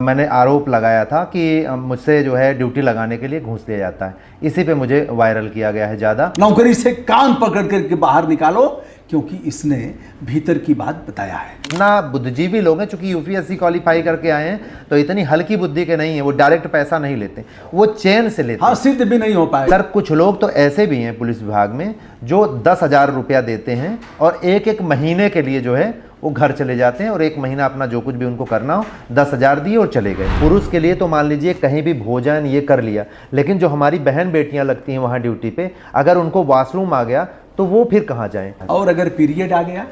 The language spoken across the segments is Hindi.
मैंने आरोप लगाया था कि मुझसे जो है ड्यूटी लगाने के लिए घूस दिया जाता है, इसी पे मुझे वायरल किया गया है ज़्यादा। नौकरी से कान पकड़ करके बाहर निकालो, क्योंकि इसने भीतर की बात बताया है। ना बुद्धिजीवी लोग हैं, चूंकि यूपीएससी क्वालिफाई करके आए हैं तो इतनी हल्की बुद्धि के नहीं है, वो डायरेक्ट पैसा नहीं लेते, वो चेन से लेते। हाँ, सिद्ध भी नहीं हो पाए। सर कुछ लोग तो ऐसे भी हैं पुलिस विभाग में जो 10,000 रुपया देते हैं और एक एक महीने के लिए जो है वो घर चले जाते हैं और एक महीना अपना जो कुछ भी उनको करना हो 10,000 दिए और चले गए। पुरुष के लिए तो मान लीजिए कहीं भी भोजन ये कर लिया, लेकिन जो हमारी बहन बेटियां लगती हैं वहाँ ड्यूटी पे, अगर उनको वॉशरूम आ गया तो वो फिर कहाँ जाएं? और अगर पीरियड आ गया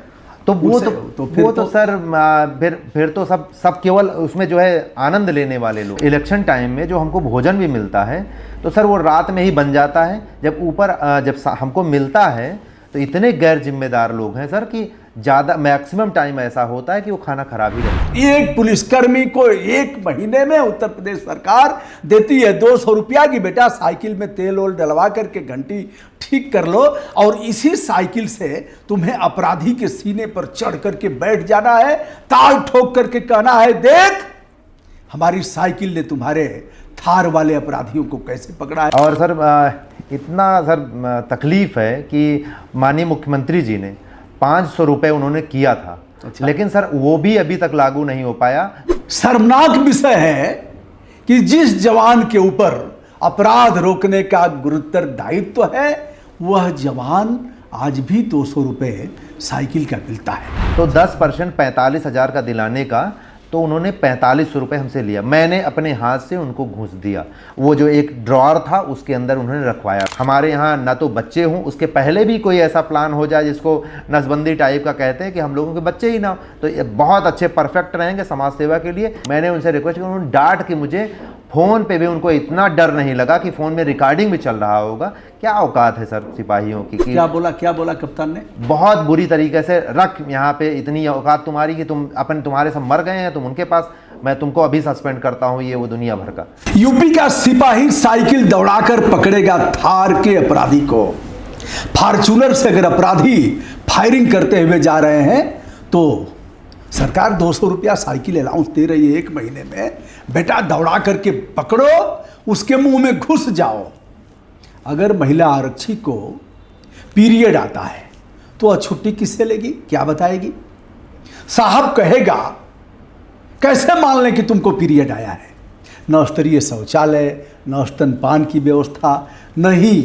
तो वो तो सर फिर तो सब केवल उसमें जो है आनंद लेने वाले लोग। इलेक्शन टाइम में जो हमको भोजन भी मिलता है तो सर वो रात में ही बन जाता है, जब हमको मिलता है तो इतने गैर जिम्मेदार लोग हैं सर कि ज़्यादा मैक्सिमम टाइम ऐसा होता है कि वो खाना खराब ही रहता है। एक पुलिसकर्मी को एक महीने में उत्तर प्रदेश सरकार देती है 200 रुपया की, बेटा साइकिल में तेल ओल डलवा करके घंटी ठीक कर लो और इसी साइकिल से तुम्हें अपराधी के सीने पर चढ़ करके बैठ जाना है, ताल ठोक करके कहना है, देख हमारी साइकिल ने तुम्हारे थार वाले अपराधियों को कैसे पकड़ा है। और सर इतना सर तकलीफ है कि माननीय मुख्यमंत्री जी ने 500 रुपये उन्होंने किया था। अच्छा। लेकिन सर वो भी अभी तक लागू नहीं हो पाया। शर्मनाक विषय है कि जिस जवान के ऊपर अपराध रोकने का गुरुतर दायित्व है, वह जवान आज भी 200 रुपये साइकिल का मिलता है। तो 10% 45,000 का दिलाने का तो उन्होंने 4500 रुपये हमसे लिया। मैंने अपने हाथ से उनको घूस दिया। वो जो एक ड्रॉअर था उसके अंदर उन्होंने रखवाया। हमारे यहाँ ना तो बच्चे हों, उसके पहले भी कोई ऐसा प्लान हो जाए जिसको नसबंदी टाइप का कहते हैं कि हम लोगों के बच्चे ही ना हो, तो ये बहुत अच्छे परफेक्ट रहेंगे समाज सेवा के लिए। मैंने उनसे रिक्वेस्ट की, उन्होंने डांट के मुझे फ़ोन पे भी, उनको इतना डर नहीं लगा कि फ़ोन में रिकॉर्डिंग भी चल रहा होगा। क्या औकात है सर सिपाहियों की। क्या बोला कप्तान ने? बहुत बुरी तरीके से, रख यहाँ पे इतनी औकात तुम्हारी कि तुम्हारे सब मर गए हैं, तुम उनके पास, मैं तुमको अभी सस्पेंड करता हूँ, ये वो दुनिया भर का। यूपी का सिपाही साइकिल दौड़ाकर पकड़ेगा थार के अपराधी को। फॉर्च्यूनर से अगर अपराधी फायरिंग करते हुए जा रहे हैं तो सरकार 200 रुपया साइकिल अलाउंस दे रही है एक महीने में, बेटा दौड़ा करके पकड़ो, उसके मुंह में घुस जाओ। अगर महिला आरक्षी को पीरियड आता है तो छुट्टी किससे लेगी, क्या बताएगी? साहब कहेगा, कैसे मान लें कि तुमको पीरियड आया है? न स्तरीय शौचालय, न स्तनपान की व्यवस्था, न ही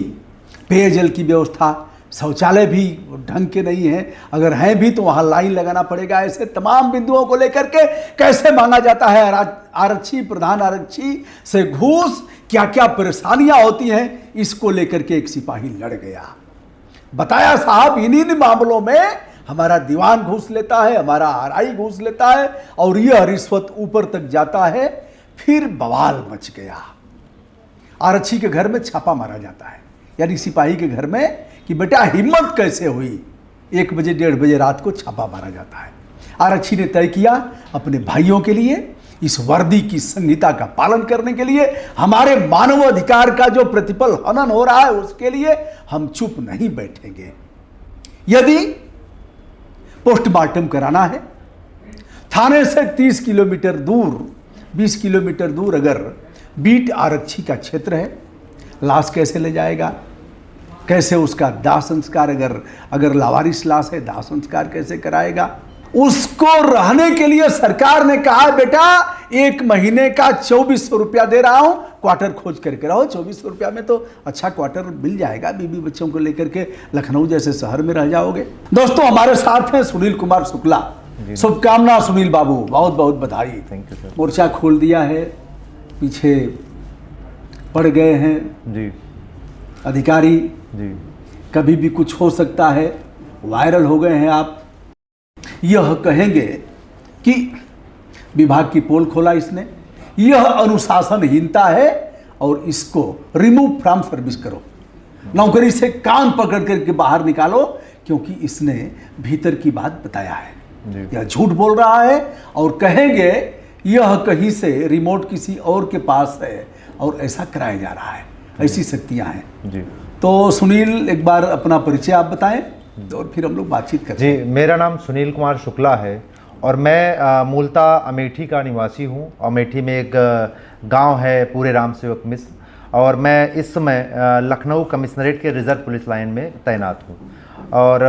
पेयजल की व्यवस्था, शौचालय भी ढंग के नहीं है, अगर हैं भी तो वहाँ लाइन लगाना पड़ेगा। ऐसे तमाम बिंदुओं को लेकर के कैसे मांगा जाता है आरक्षी, प्रधान आरक्षी से घूस, क्या क्या परेशानियां होती हैं, इसको लेकर के एक सिपाही लड़ गया। बताया साहब इन्हीं मामलों में हमारा दीवान घूस लेता है, हमारा आरआई घूस लेता है और यह रिश्वत ऊपर तक जाता है। फिर बवाल मच गया। आरक्षी के घर में छापा मारा जाता है, यानी सिपाही के घर में, कि बेटा हिम्मत कैसे हुई, 1 बजे 1:30 बजे रात को छापा मारा जाता है। आरक्षी ने तय किया अपने भाइयों के लिए, इस वर्दी की संहिता का पालन करने के लिए, हमारे मानवाधिकार का जो प्रतिपल हनन हो रहा है उसके लिए हम चुप नहीं बैठेंगे। यदि पोस्टमार्टम कराना है, थाने से 30 किलोमीटर दूर, 20 किलोमीटर दूर अगर बीट आरक्षी का क्षेत्र है, लाश कैसे ले जाएगा, कैसे उसका दाह संस्कार, अगर लावारिस लाश है दाह संस्कार कैसे कराएगा? उसको रहने के लिए सरकार ने कहा, बेटा 1 महीने का 2400 रुपया दे रहा हूं, क्वार्टर खोज करके रहो। 2400 रुपया में तो अच्छा क्वार्टर मिल जाएगा, बीबी बच्चों को लेकर के लखनऊ जैसे शहर में रह जाओगे। दोस्तों हमारे साथ हैं सुनील कुमार शुक्ला। शुभकामना सुनील बाबू, बहुत बहुत बधाई। Thank you sir. मोर्चा खोल दिया है, पीछे पड़ गए हैं जी अधिकारी जी, कभी भी कुछ हो सकता है, वायरल हो गए हैं आप। यह कहेंगे कि विभाग की पोल खोला इसने, यह अनुशासनहीनता है और इसको रिमूव फ्रॉम सर्विस करो, नौकरी से कान पकड़ करके बाहर निकालो, क्योंकि इसने भीतर की बात बताया है। यह झूठ बोल रहा है और कहेंगे यह कहीं से रिमोट किसी और के पास है और ऐसा कराया जा रहा है, ऐसी शक्तियां हैं जी। तो सुनील एक बार अपना परिचय आप बताएं और फिर हम लोग बातचीत करें। जी, मेरा नाम सुनील कुमार शुक्ला है और मैं मूलतः अमेठी का निवासी हूँ। अमेठी में एक गांव है पूरे राम सेवक मिश्र, और मैं इस समय लखनऊ कमिश्नरेट के रिजर्व पुलिस लाइन में तैनात हूँ। और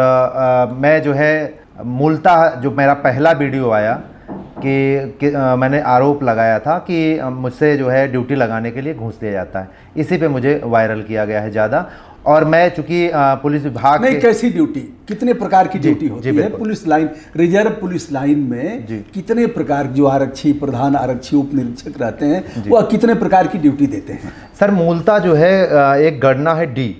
मैं जो है मूलतः जो मेरा पहला वीडियो आया कि मैंने आरोप लगाया था कि मुझसे जो है ड्यूटी लगाने के लिए घूस दिया जाता है, इसी पे मुझे वायरल किया गया है ज़्यादा। और मैं चूंकि पुलिस विभाग नहीं, कैसी ड्यूटी, कितने प्रकार की ड्यूटी होती है बिल्कुल। Police line, reserve police line में कितने प्रकार, जो आरक्षी, प्रधान आरक्षी, उप निरीक्षक रहते हैं, वह कितने प्रकार की ड्यूटी देते हैं? सर मूलतः जो है एक गणना है डी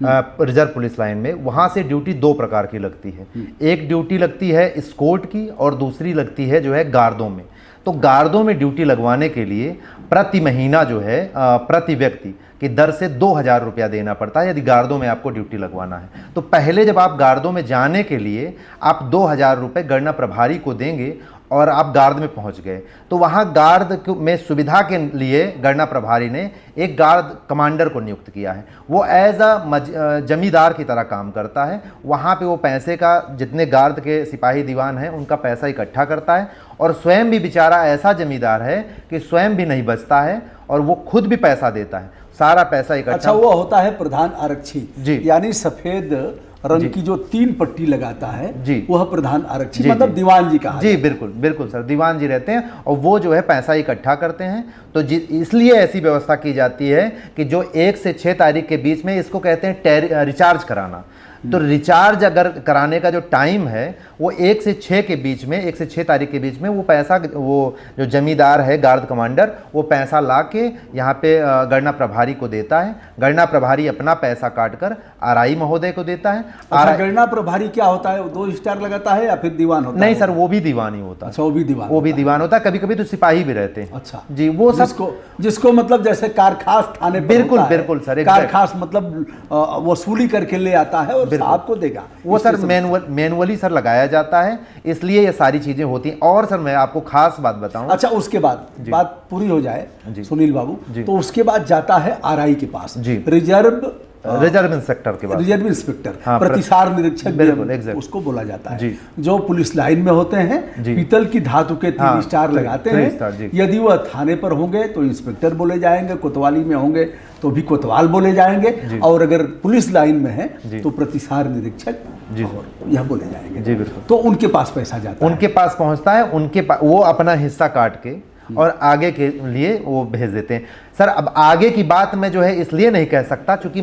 रिजर्व पुलिस लाइन में, वहाँ से ड्यूटी दो प्रकार की लगती है। एक ड्यूटी लगती है स्कॉट की और दूसरी लगती है जो है गार्डों में। तो गार्डों में ड्यूटी लगवाने के लिए प्रति महीना जो है प्रति व्यक्ति की दर से 2000 रुपया देना पड़ता है यदि गार्डों में आपको ड्यूटी लगवाना है। तो पहले जब आप गार्डों में जाने के लिए आप 2000 रुपये गणना प्रभारी को देंगे और आप गार्ड में पहुंच गए, तो वहाँ गार्ड में सुविधा के लिए गणना प्रभारी ने एक गार्ड कमांडर को नियुक्त किया है। वो एज अ जमींदार की तरह काम करता है। वहाँ पे वो पैसे का, जितने गार्ड के सिपाही दीवान हैं उनका पैसा इकट्ठा करता है, और स्वयं भी बेचारा ऐसा जमींदार है कि स्वयं भी नहीं बचता है और वो खुद भी पैसा देता है, सारा पैसा इकट्ठा। अच्छा, वो होता है प्रधान आरक्षी जी, यानी सफेद रंग की जो 3 पट्टी लगाता है जी, वह प्रधान आरक्षी, जी, मतलब दीवान जी कहा जी, बिल्कुल बिल्कुल सर, दीवान जी रहते हैं और वो जो है पैसा इकट्ठा करते हैं। तो इसलिए ऐसी व्यवस्था की जाती है कि जो 1 से 6 तारीख के बीच में, इसको कहते हैं रिचार्ज कराना। तो रिचार्ज अगर कराने का जो टाइम है वो 1 से 6 के बीच में, 1 से 6 तारीख के बीच में वो पैसा, वो जो जमींदार है गार्ड कमांडर, वो पैसा ला के यहाँ पे गणना प्रभारी को देता है। गणना प्रभारी अपना पैसा काटकर आरआई महोदय को देता है। अच्छा, गणना प्रभारी क्या होता है? 2 स्टार लगाता है या फिर दीवान होता है? नहीं सर, वो भी दीवान ही होता है। अच्छा, वो भी दीवान होता है। कभी कभी तो सिपाही भी रहते हैं। अच्छा जी, वो जिसको मतलब जैसे कारखास थाने पर बिल्कुल बिल्कुल सर, कारखास मतलब वसूली करके ले आता है और आपको देगा, वो सर मैनुअली सर लगाया जाता है, इसलिए ये सारी चीजें होती हैं। और सर मैं आपको खास बात बताऊं। अच्छा, उसके बाद बात पूरी हो जाए सुनील बाबू, तो उसके बाद जाता है आरआई के पास, रिजर्व इंस्पेक्टर के बाद, रिजर्व इंस्पेक्टर, प्रतिसार निरीक्षक उसको बोला जाता है, जो पुलिस लाइन में होते हैं, पीतल की धातु के 3 स्टार लगाते हैं। यदि वह थाने पर होंगे तो इंस्पेक्टर बोले जाएंगे, कोतवाली में होंगे तो भी कोतवाल बोले जाएंगे, और अगर पुलिस लाइन में है तो प्रतिसार निरीक्षक यह बोले जाएंगे। जी बिल्कुल। तो उनके पास पैसा जाता है, उनके पास पहुंचता है, उनके पास वो अपना हिस्सा काट के और आगे के लिए वो भेज देते हैं। सर अब आगे की बात मैं जो है इसलिए नहीं कह सकता क्योंकि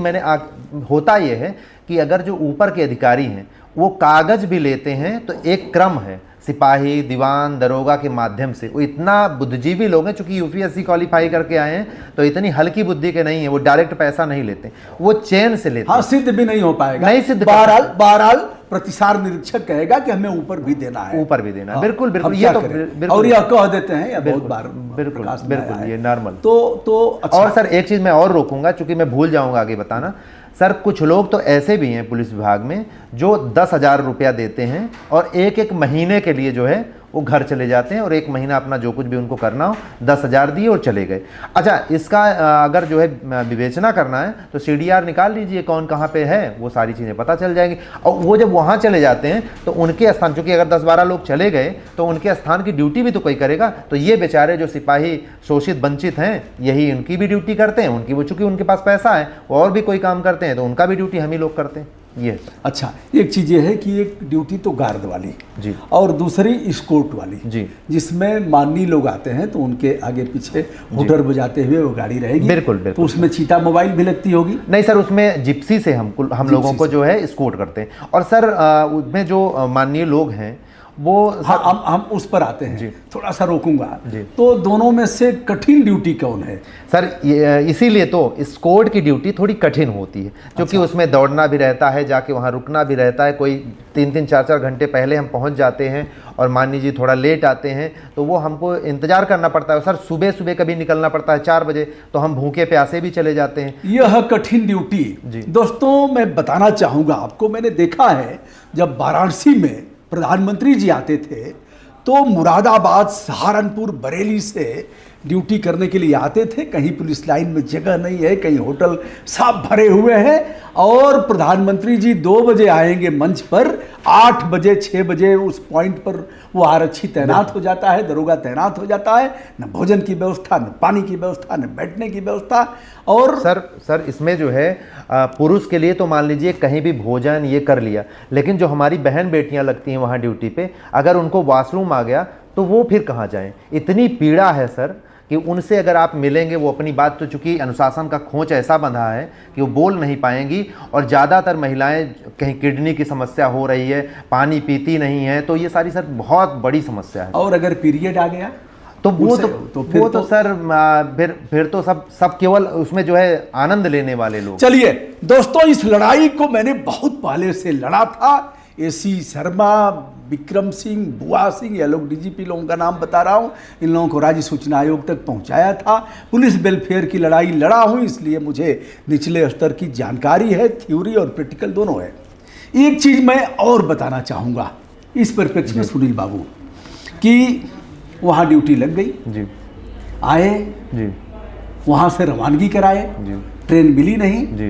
होता ये है कि अगर जो ऊपर के अधिकारी हैं वो कागज भी लेते हैं तो एक क्रम है, सिपाही, दीवान, दरोगा के माध्यम से। वो इतना बुद्धिजीवी लोग हैं, चूंकि यूपीएससी क्वालिफाई करके आए हैं तो इतनी हल्की बुद्धि के नहीं है, वो डायरेक्ट पैसा नहीं लेते, वो चेन से लेते। हाँ, सिद्ध भी नहीं हो पाएगा, नहीं सिद्ध। बहरहाल प्रतिसार निरीक्षक कहेगा कि हमें ऊपर भी देना है, ऊपर भी देना है। बिल्कुल बिल्कुल, ये तो बिल्कुल, और यह कह देते हैं या बहुत बार बिल्कुल बिल्कुल, ये नॉर्मल। तो अच्छा। और सर एक चीज मैं और रोकूंगा चूंकि मैं भूल जाऊंगा आगे बताना। सर कुछ लोग तो ऐसे भी हैं पुलिस विभाग में जो 10,000 रुपया देते हैं और एक महीने के लिए जो है वो घर चले जाते हैं और 1 महीना अपना जो कुछ भी उनको करना हो 10,000 दिए और चले गए। अच्छा, इसका अगर जो है विवेचना करना है तो CDR निकाल लीजिए, कौन कहाँ पे है, वो सारी चीज़ें पता चल जाएंगी। और वो जब वहाँ चले जाते हैं तो उनके स्थान, चूँकि अगर 10-12 लोग चले गए तो उनके स्थान की ड्यूटी भी तो कोई करेगा। तो ये बेचारे जो सिपाही शोषित वंचित हैं, यही उनकी भी ड्यूटी करते हैं। उनकी वो चूँकि उनके पास पैसा है, वो और भी कोई काम करते हैं तो उनका भी ड्यूटी हम ही लोग करते हैं। ये अच्छा, एक चीज़ ये है कि एक ड्यूटी तो गार्ड वाली जी, और दूसरी स्कोर्ट वाली जी, जिसमें माननीय लोग आते हैं तो उनके आगे पीछे हुटर बजाते हुए वो गाड़ी रहेगी। बिल्कुल बिल्कुल। तो उसमें चीता मोबाइल भी लगती होगी? नहीं सर, उसमें जिप्सी से हम लोगों को जो है स्कोर्ट करते हैं। और सर उसमें जो माननीय लोग हैं वो हम उस पर आते हैं, थोड़ा सा रोकूंगा। तो दोनों में से कठिन ड्यूटी कौन है सर? इसीलिए तो स्क्वाड की ड्यूटी थोड़ी कठिन होती है क्योंकि उसमें दौड़ना भी रहता है, जाके वहाँ रुकना भी रहता है। कोई 3-3, 4-4 घंटे पहले हम पहुँच जाते हैं और मान लीजिए थोड़ा लेट आते हैं तो वो हमको इंतजार करना पड़ता है। सर सुबह सुबह कभी निकलना पड़ता है 4 बजे, तो हम भूखे प्यासे भी चले जाते हैं। यह कठिन ड्यूटी दोस्तों मैं बताना चाहूँगा आपको, मैंने देखा है जब वाराणसी में प्रधानमंत्री जी आते थे तो मुरादाबाद, सहारनपुर, बरेली से ड्यूटी करने के लिए आते थे। कहीं पुलिस लाइन में जगह नहीं है, कहीं होटल सब भरे हुए हैं। और प्रधानमंत्री जी 2 बजे आएंगे मंच पर, 8 बजे 6 बजे उस पॉइंट पर वो आरक्षी तैनात हो जाता है, दरोगा तैनात हो जाता है। न भोजन की व्यवस्था, न पानी की व्यवस्था, न बैठने की व्यवस्था। और सर इसमें जो है पुरुष के लिए तो मान लीजिए कहीं भी भोजन ये कर लिया, लेकिन जो हमारी बहन बेटियां लगती हैं वहाँ ड्यूटी पे, अगर उनको वॉशरूम आ गया तो वो फिर कहाँ जाएं। इतनी पीड़ा है सर कि उनसे अगर आप मिलेंगे, वो अपनी बात, तो चूंकि अनुशासन का खोंच ऐसा बंधा है कि वो बोल नहीं पाएंगी। और ज़्यादातर महिलाएं कहीं किडनी की समस्या हो रही है, पानी पीती नहीं है, तो ये सारी सर बहुत बड़ी समस्या है। और अगर पीरियड आ गया तो वो तो सर फिर तो सब केवल उसमें जो है आनंद लेने वाले लोग। चलिए दोस्तों, इस लड़ाई को मैंने बहुत पहले से लड़ा था। एसी शर्मा, विक्रम सिंह, बुआ सिंह, ये लोग डीजीपी लोगों का नाम बता रहा हूँ, इन लोगों को राज्य सूचना आयोग तक पहुँचाया था। पुलिस वेलफेयर की लड़ाई लड़ा हूँ, इसलिए मुझे निचले स्तर की जानकारी है, थ्योरी और प्रैक्टिकल दोनों है। एक चीज़ मैं और बताना चाहूँगा इस परिप्रेक्ष्य में सुनील बाबू, कि वहाँ ड्यूटी लग गई जी, आए जी, वहाँ से रवानगी कराए जी, ट्रेन मिली नहीं जी,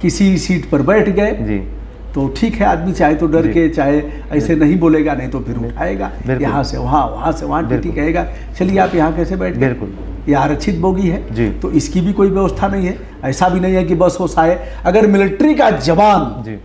किसी सीट पर बैठ गए जी, तो ठीक है, आदमी चाहे तो डर के, चाहे ऐसे नहीं बोलेगा, नहीं तो फिर उठाएगा यहाँ से वहाँ, वहाँ से वहाँ, टीटी कहेगा चलिए आप यहाँ कैसे बैठ गए, बिल्कुल, ये आरक्षित बोगी है जी, तो इसकी भी कोई व्यवस्था नहीं है। ऐसा भी नहीं है कि बस हो साए, अगर मिलिट्री का जवान जी,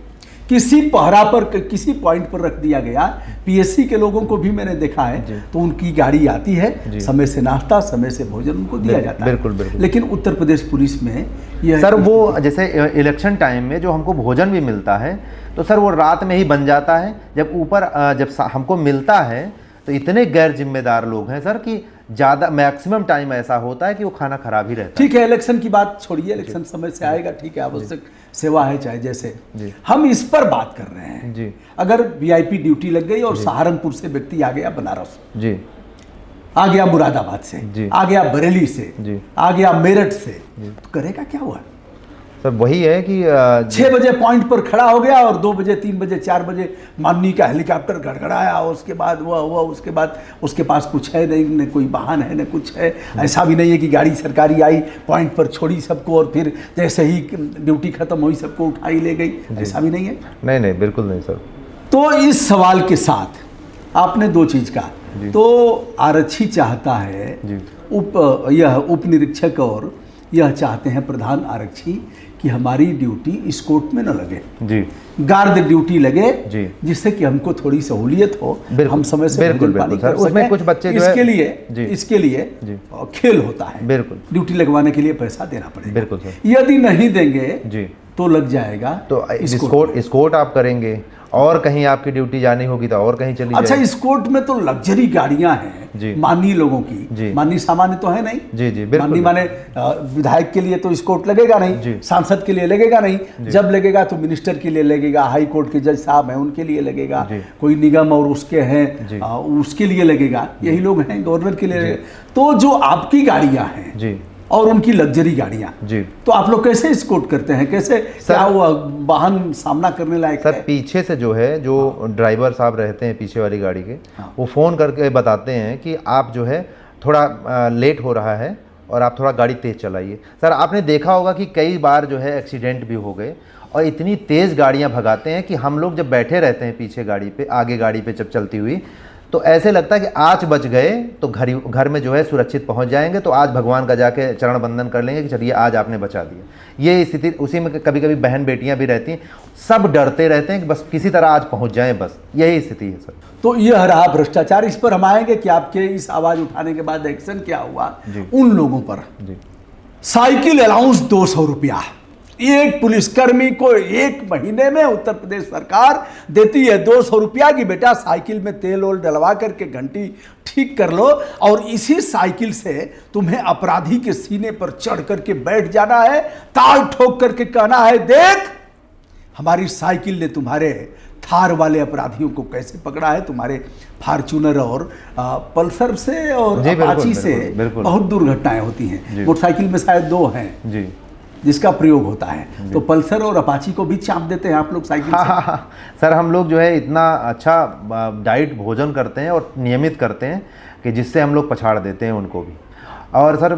किसी पहरा पर किसी पॉइंट पर रख दिया गया, पीएससी के लोगों को भी मैंने देखा है, तो उनकी गाड़ी आती है, समय से नाश्ता, समय से भोजन उनको दिया जाता है। बिल्कुल बिल्कुल। लेकिन उत्तर प्रदेश पुलिस में यह सर वो जैसे इलेक्शन टाइम में जो हमको भोजन भी मिलता है, तो सर वो रात में ही बन जाता है। जब ऊपर जब हमको मिलता है तो इतने गैर जिम्मेदार लोग हैं सर कि ज़्यादा मैक्सिमम टाइम ऐसा होता है कि वो खाना खराब ही रहता है। ठीक है, इलेक्शन की बात छोड़िए, इलेक्शन समय से आएगा, ठीक है, आवश्यक सेवा है चाहे जैसे, हम इस पर बात कर रहे हैं जी। अगर वीआईपी ड्यूटी लग गई और सहारनपुर से व्यक्ति आ गया बनारस, जी, आ गया मुरादाबाद से जी, आ गया बरेली से जी, आ गया मेरठ से, तो करेगा क्या हुआ? सर वही है कि 6 बजे पॉइंट पर खड़ा हो गया और 2 बजे 3 बजे 4 बजे माननीय का हेलीकॉप्टर गड़गड़ाया, और उसके बाद वह हुआ, उसके बाद उसके पास कुछ है नहीं, न कोई वाहन है न कुछ है। ऐसा भी नहीं है कि गाड़ी सरकारी आई, पॉइंट पर छोड़ी सबको और फिर जैसे ही ड्यूटी खत्म हुई सबको उठाई ले गई, ऐसा भी नहीं है। नहीं नहीं बिल्कुल नहीं सर। तो इस सवाल के साथ आपने 2 चीज़ कहा, तो आरक्षी चाहता है यह उप निरीक्षक और यह चाहते हैं प्रधान आरक्षी कि हमारी ड्यूटी इस कोर्ट में न लगे जी, गार्ड ड्यूटी लगे जी, जिससे कि हमको थोड़ी सहूलियत हो, हम समय से भोजन पानी कर सकें। उसमें कुछ बच्चे इसके लिए खेल होता है, बिल्कुल ड्यूटी लगवाने के लिए पैसा देना पड़ेगा, बिल्कुल सर। यदि नहीं देंगे जी तो लग जाएगा, तो स्कोर्ट आप करेंगे और कहीं आपकी ड्यूटी जानी होगी तो और कहीं चली अच्छा, स्कोर्ट में तो लग्जरी गाड़ियां हैं माननीय लोगों की, माननीय सामान्य तो है नहीं जी जी, माननीय माने विधायक के लिए तो स्कोर्ट लगेगा नहीं, सांसद के लिए लगेगा नहीं, जब लगेगा तो मिनिस्टर के लिए लगेगा, हाई कोर्ट के जज साहब हैं उनके लिए लगेगा, कोई निगम और उसके हैं उसके लिए लगेगा, यही लोग हैं गवर्नर के लिए। तो जो आपकी गाड़ियां हैं जी और उनकी लग्जरी गाड़ियां जी, तो आप लोग कैसे स्कोर्ट करते हैं, कैसे क्या वो वाहन सामना करने लायक सर? पीछे से जो है, जो ड्राइवर साहब रहते हैं पीछे वाली गाड़ी के, वो फ़ोन करके बताते हैं कि आप जो है थोड़ा लेट हो रहा है और आप थोड़ा गाड़ी तेज़ चलाइए। सर आपने देखा होगा कि कई बार जो है एक्सीडेंट भी हो गए, और इतनी तेज़ गाड़ियाँ भगाते हैं कि हम लोग जब बैठे रहते हैं पीछे गाड़ी पे, आगे गाड़ी पे जब चलती हुई, तो ऐसे लगता है कि आज बच गए तो घर में जो है सुरक्षित पहुंच जाएंगे, तो आज भगवान का जाके चरण बंदन कर लेंगे कि चलिए आज आपने बचा दिया। ये स्थिति उसी में कभी कभी बहन बेटियां भी रहती हैं, सब डरते रहते हैं कि बस किसी तरह आज पहुंच जाएं, बस यही स्थिति है सर। तो यह रहा भ्रष्टाचार। इस पर हम आएंगे कि आपके इस आवाज़ उठाने के बाद एक्शन क्या हुआ उन लोगों पर। साइकिल अलाउंस 200 रुपया एक पुलिसकर्मी को 1 महीने में उत्तर प्रदेश सरकार देती है। 200 रुपया की बेटा साइकिल में तेल ओल डलवा करके घंटी ठीक कर लो, और इसी साइकिल से तुम्हें अपराधी के सीने पर चढ़ करके बैठ जाना है, ताल ठोक करके कहना है देख हमारी साइकिल ने तुम्हारे थार वाले अपराधियों को कैसे पकड़ा है। तुम्हारे फार्चूनर और पल्सर से और अपाची से बहुत दुर्घटनाएं होती हैं, मोटरसाइकिल में शायद 2 हैं जी जिसका प्रयोग होता है, तो पल्सर और अपाची को भी चाप देते हैं आप लोग साइकिल से? हाँ, सर हम लोग जो है इतना अच्छा डाइट भोजन करते हैं और नियमित करते हैं कि जिससे हम लोग पछाड़ देते हैं उनको भी। और सर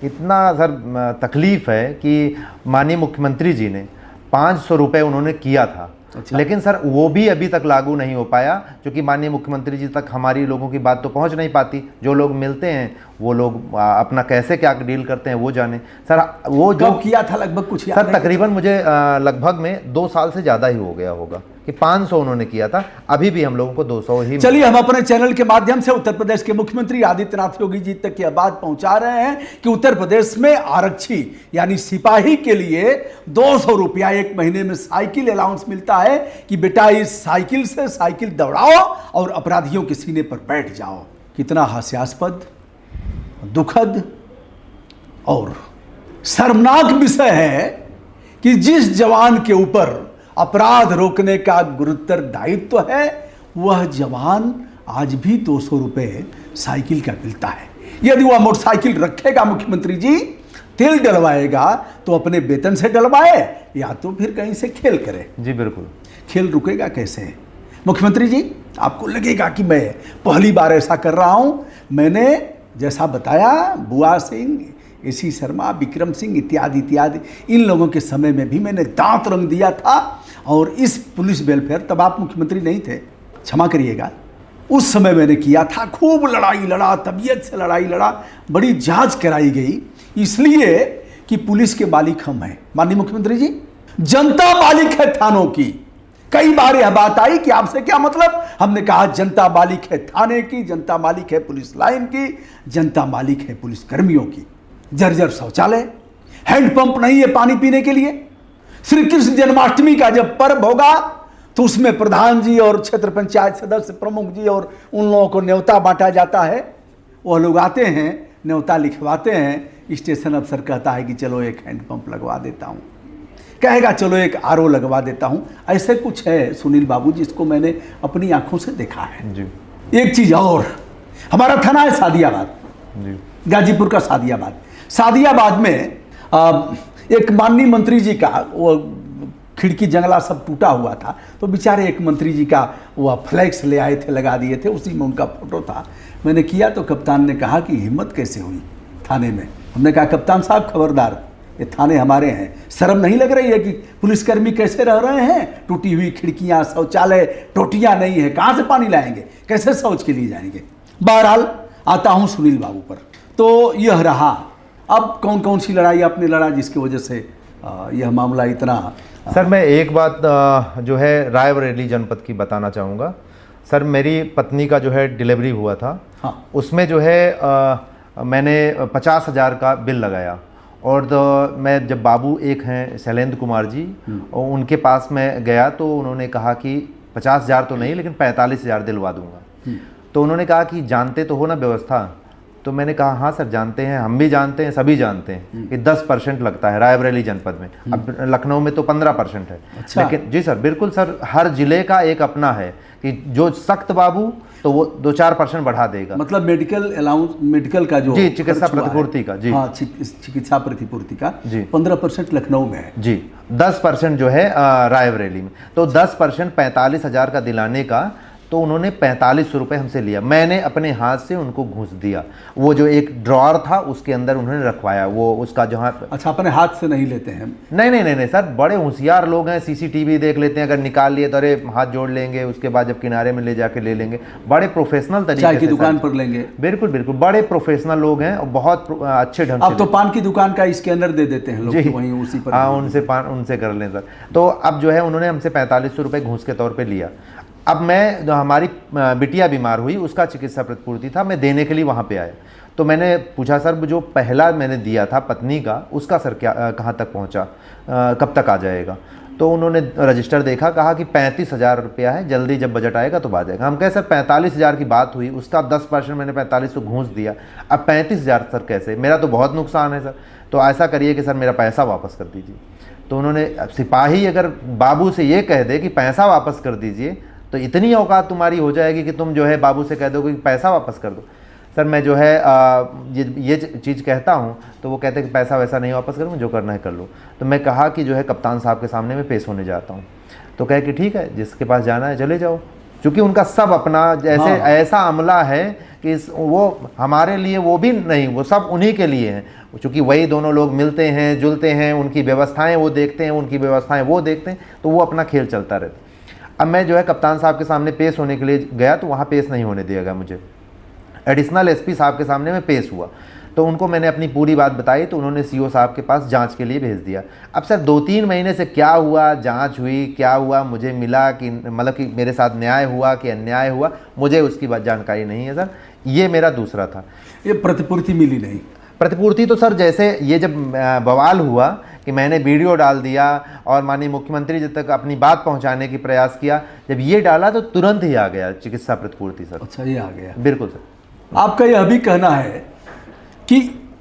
इतना सर तकलीफ़ है कि माननीय मुख्यमंत्री जी ने 500 रुपये उन्होंने किया था। अच्छा। लेकिन सर वो भी अभी तक लागू नहीं हो पाया, क्योंकि माननीय मुख्यमंत्री जी तक हमारी लोगों की बात तो पहुंच नहीं पाती। जो लोग मिलते हैं वो लोग अपना कैसे क्या डील करते हैं वो जाने। सर वो जो कब किया था लगभग कुछ याद सर है? तकरीबन मुझे लगभग में 2 साल से ज़्यादा ही हो गया होगा कि 500 उन्होंने किया था, अभी भी हम लोगों को 200 ही। चलिए, हम अपने चैनल के माध्यम से उत्तर प्रदेश के मुख्यमंत्री आदित्यनाथ योगी जी तक यह बात पहुंचा रहे हैं कि उत्तर प्रदेश में आरक्षी यानी सिपाही के लिए 200 रुपया एक महीने में साइकिल अलाउंस मिलता है कि बेटा इस साइकिल से साइकिल दौड़ाओ और अपराधियों के सीने पर बैठ जाओ। कितना हास्यास्पद, दुखद और शर्मनाक विषय है कि जिस जवान के ऊपर अपराध रोकने का गुरुतर दायित्व है, वह जवान आज भी 200 रुपये साइकिल का मिलता है। यदि वह मोटरसाइकिल रखेगा, मुख्यमंत्री जी तेल डलवाएगा तो अपने वेतन से डलवाए या तो फिर कहीं से खेल करे। जी बिल्कुल। खेल रुकेगा कैसे? मुख्यमंत्री जी, आपको लगेगा कि मैं पहली बार ऐसा कर रहा हूं। मैंने जैसा बताया, बुआ सिंह, एसी शर्मा, विक्रम सिंह इत्यादि इत्यादि इन लोगों के समय में भी मैंने दांत रंग दिया था। और इस पुलिस वेलफेयर, तब आप मुख्यमंत्री नहीं थे, क्षमा करिएगा, उस समय मैंने किया था। खूब लड़ाई लड़ा, तबीयत से लड़ाई लड़ा, बड़ी जांच कराई गई, इसलिए कि पुलिस के मालिक हम हैं। माननीय मुख्यमंत्री जी, जनता मालिक है थानों की। कई बार यह बात आई कि आपसे क्या मतलब? हमने कहा जनता मालिक है थाने की, जनता मालिक है पुलिस लाइन की, जनता मालिक है पुलिस कर्मियों की। जर्जर शौचालय, हैंडपंप नहीं है पानी पीने के लिए। श्री कृष्ण जन्माष्टमी का जब पर्व होगा तो उसमें प्रधान जी और क्षेत्र पंचायत सदस्य प्रमुख जी और उन लोगों को न्योता बांटा जाता है। वह लोग आते हैं, न्योता लिखवाते हैं, स्टेशन अफसर कहता है कि चलो एक हैंडपंप लगवा देता हूँ, कहेगा चलो एक आरओ लगवा देता हूँ। ऐसे कुछ है सुनील बाबू, जिसको मैंने अपनी आंखों से देखा है जी। एक चीज़ और, हमारा थाना है सादियाबाद जी, गाजीपुर का सादियाबाद। सादियाबाद में एक माननीय मंत्री जी का वो खिड़की जंगला सब टूटा हुआ था, तो बेचारे एक मंत्री जी का वह फ्लैक्स ले आए थे, लगा दिए थे, उसी में उनका फोटो था। मैंने किया तो कप्तान ने कहा कि हिम्मत कैसे हुई थाने में। हमने कहा कप्तान साहब खबरदार, ये थाने हमारे हैं, शर्म नहीं लग रही है कि पुलिसकर्मी कैसे रह रहे हैं? टूटी हुई खिड़कियां, शौचालय, टोटियां नहीं है, कहाँ से पानी लाएंगे, कैसे शौच के लिए जाएंगे? बहरहाल आता हूँ सुनील बाबू पर। तो यह रहा, अब कौन कौन सी लड़ाई आपने लड़ा जिसकी वजह से यह मामला इतना? सर मैं एक बात जो है रायबरेली जनपद की बताना चाहूँगा। सर मेरी पत्नी का जो है डिलीवरी हुआ था। हाँ। उसमें जो है मैंने 50,000 का बिल लगाया, और मैं जब बाबू एक हैं शैलेंद्र कुमार जी, और उनके पास मैं गया तो उन्होंने कहा कि 50,000 तो नहीं लेकिन 45,000 दिलवा दूंगा। तो उन्होंने कहा कि जानते तो हो ना व्यवस्था? तो मैंने कहा हाँ सर जानते हैं, हम भी जानते हैं, सभी जानते हैं कि 10% लगता है रायबरेली जनपद में। अब लखनऊ में तो 15% है। अच्छा। लेकिन जी सर बिल्कुल सर, हर जिले का एक अपना है कि जो सख्त बाबू तो वो 2-4% बढ़ा देगा। मतलब मेडिकल अलाउंस, मेडिकल का जो जी, चिकित्सा प्रतिपूर्ति का जी, हाँ, चिकित्सा प्रतिपूर्ति का जी 15% लखनऊ में है जी, 10% जो है रायबरेली में। तो 10% 45,000 का दिलाने का तो उन्होंने 4500 रुपये हमसे लिया। मैंने अपने हाथ से उनको घूस दिया। वो जो एक ड्रॉर था उसके अंदर उन्होंने रखवाया, वो उसका जहाँ। अच्छा, अपने हाथ से नहीं लेते हैं? नहीं नहीं नहीं नहीं सर, बड़े होशियार लोग हैं, सीसीटीवी देख लेते हैं, अगर निकाल लिए तो अरे हाथ जोड़ लेंगे, उसके बाद जब किनारे में ले जाके ले लेंगे। बड़े प्रोफेशनल तरीके से, चाय की दुकान पर लेंगे। बिल्कुल बिल्कुल, बड़े प्रोफेशनल लोग हैं और बहुत अच्छे ढंग से। अब तो पान की दुकान का स्कैनर दे देते हैं लोग, जी वहीं उसी पर। हाँ, उनसे कर लें सर। तो अब जो है उन्होंने हमसे 4500 रुपये घूस के तौर पर लिया। अब मैं, जो हमारी बिटिया बीमार हुई उसका चिकित्सा प्रतिपूर्ति था, मैं देने के लिए वहाँ पे आया। तो मैंने पूछा सर जो पहला मैंने दिया था पत्नी का, उसका सर क्या कहाँ तक पहुँचा, कब तक आ जाएगा? तो उन्होंने रजिस्टर देखा, कहा कि 35,000 रुपया है, जल्दी जब बजट आएगा तो आ जाएगा। हम कहे सर 45,000 की बात हुई, उसका 10% मैंने 4500 घूस दिया, अब 35,000 सर कैसे? मेरा तो बहुत नुकसान है सर। तो ऐसा करिए कि सर मेरा पैसा वापस कर दीजिए। तो उन्होंने, सिपाही अगर बाबू से ये कह दे कि पैसा वापस कर दीजिए तो इतनी औकात तुम्हारी हो जाएगी कि तुम जो है बाबू से कह दोगे कि पैसा वापस कर दो। सर मैं जो है ये चीज़ कहता हूँ तो वो कहते हैं कि पैसा वैसा नहीं वापस करूँगा, जो करना है कर लो। तो मैं कहा कि जो है कप्तान साहब के सामने मैं पेश होने जाता हूँ। तो कहे कि ठीक है, जिसके पास जाना है चले जाओ। क्योंकि उनका सब अपना जैसे ऐसा अमला है कि वो हमारे लिए वो भी नहीं, वो सब उन्हीं के लिए हैं, क्योंकि वही दोनों लोग मिलते हैं जुलते हैं, उनकी व्यवस्थाएं वो देखते हैं, उनकी व्यवस्थाएं वो देखते हैं, तो वो अपना खेल चलता रहता। अब मैं जो है कप्तान साहब के सामने पेश होने के लिए गया तो वहाँ पेश नहीं होने दिया गया मुझे। एडिशनल एसपी साहब के सामने मैं पेश हुआ तो उनको मैंने अपनी पूरी बात बताई, तो उन्होंने सीओ साहब के पास जांच के लिए भेज दिया। अब सर 2-3 महीने से क्या हुआ, जांच हुई, क्या हुआ, मुझे मिला कि मतलब कि मेरे साथ न्याय हुआ कि अन्याय हुआ, मुझे उसकी बात जानकारी नहीं है सर। ये मेरा दूसरा था। ये प्रतिपूर्ति मिली नहीं? प्रतिपूर्ति तो सर जैसे ये जब बवाल हुआ कि मैंने वीडियो डाल दिया और माननीय मुख्यमंत्री जी तक अपनी बात पहुंचाने की प्रयास किया, जब ये डाला तो तुरंत ही आ गया चिकित्सा प्रतिपूर्ति सर। अच्छा, ये आ गया। बिल्कुल सर। आपका यह भी कहना है कि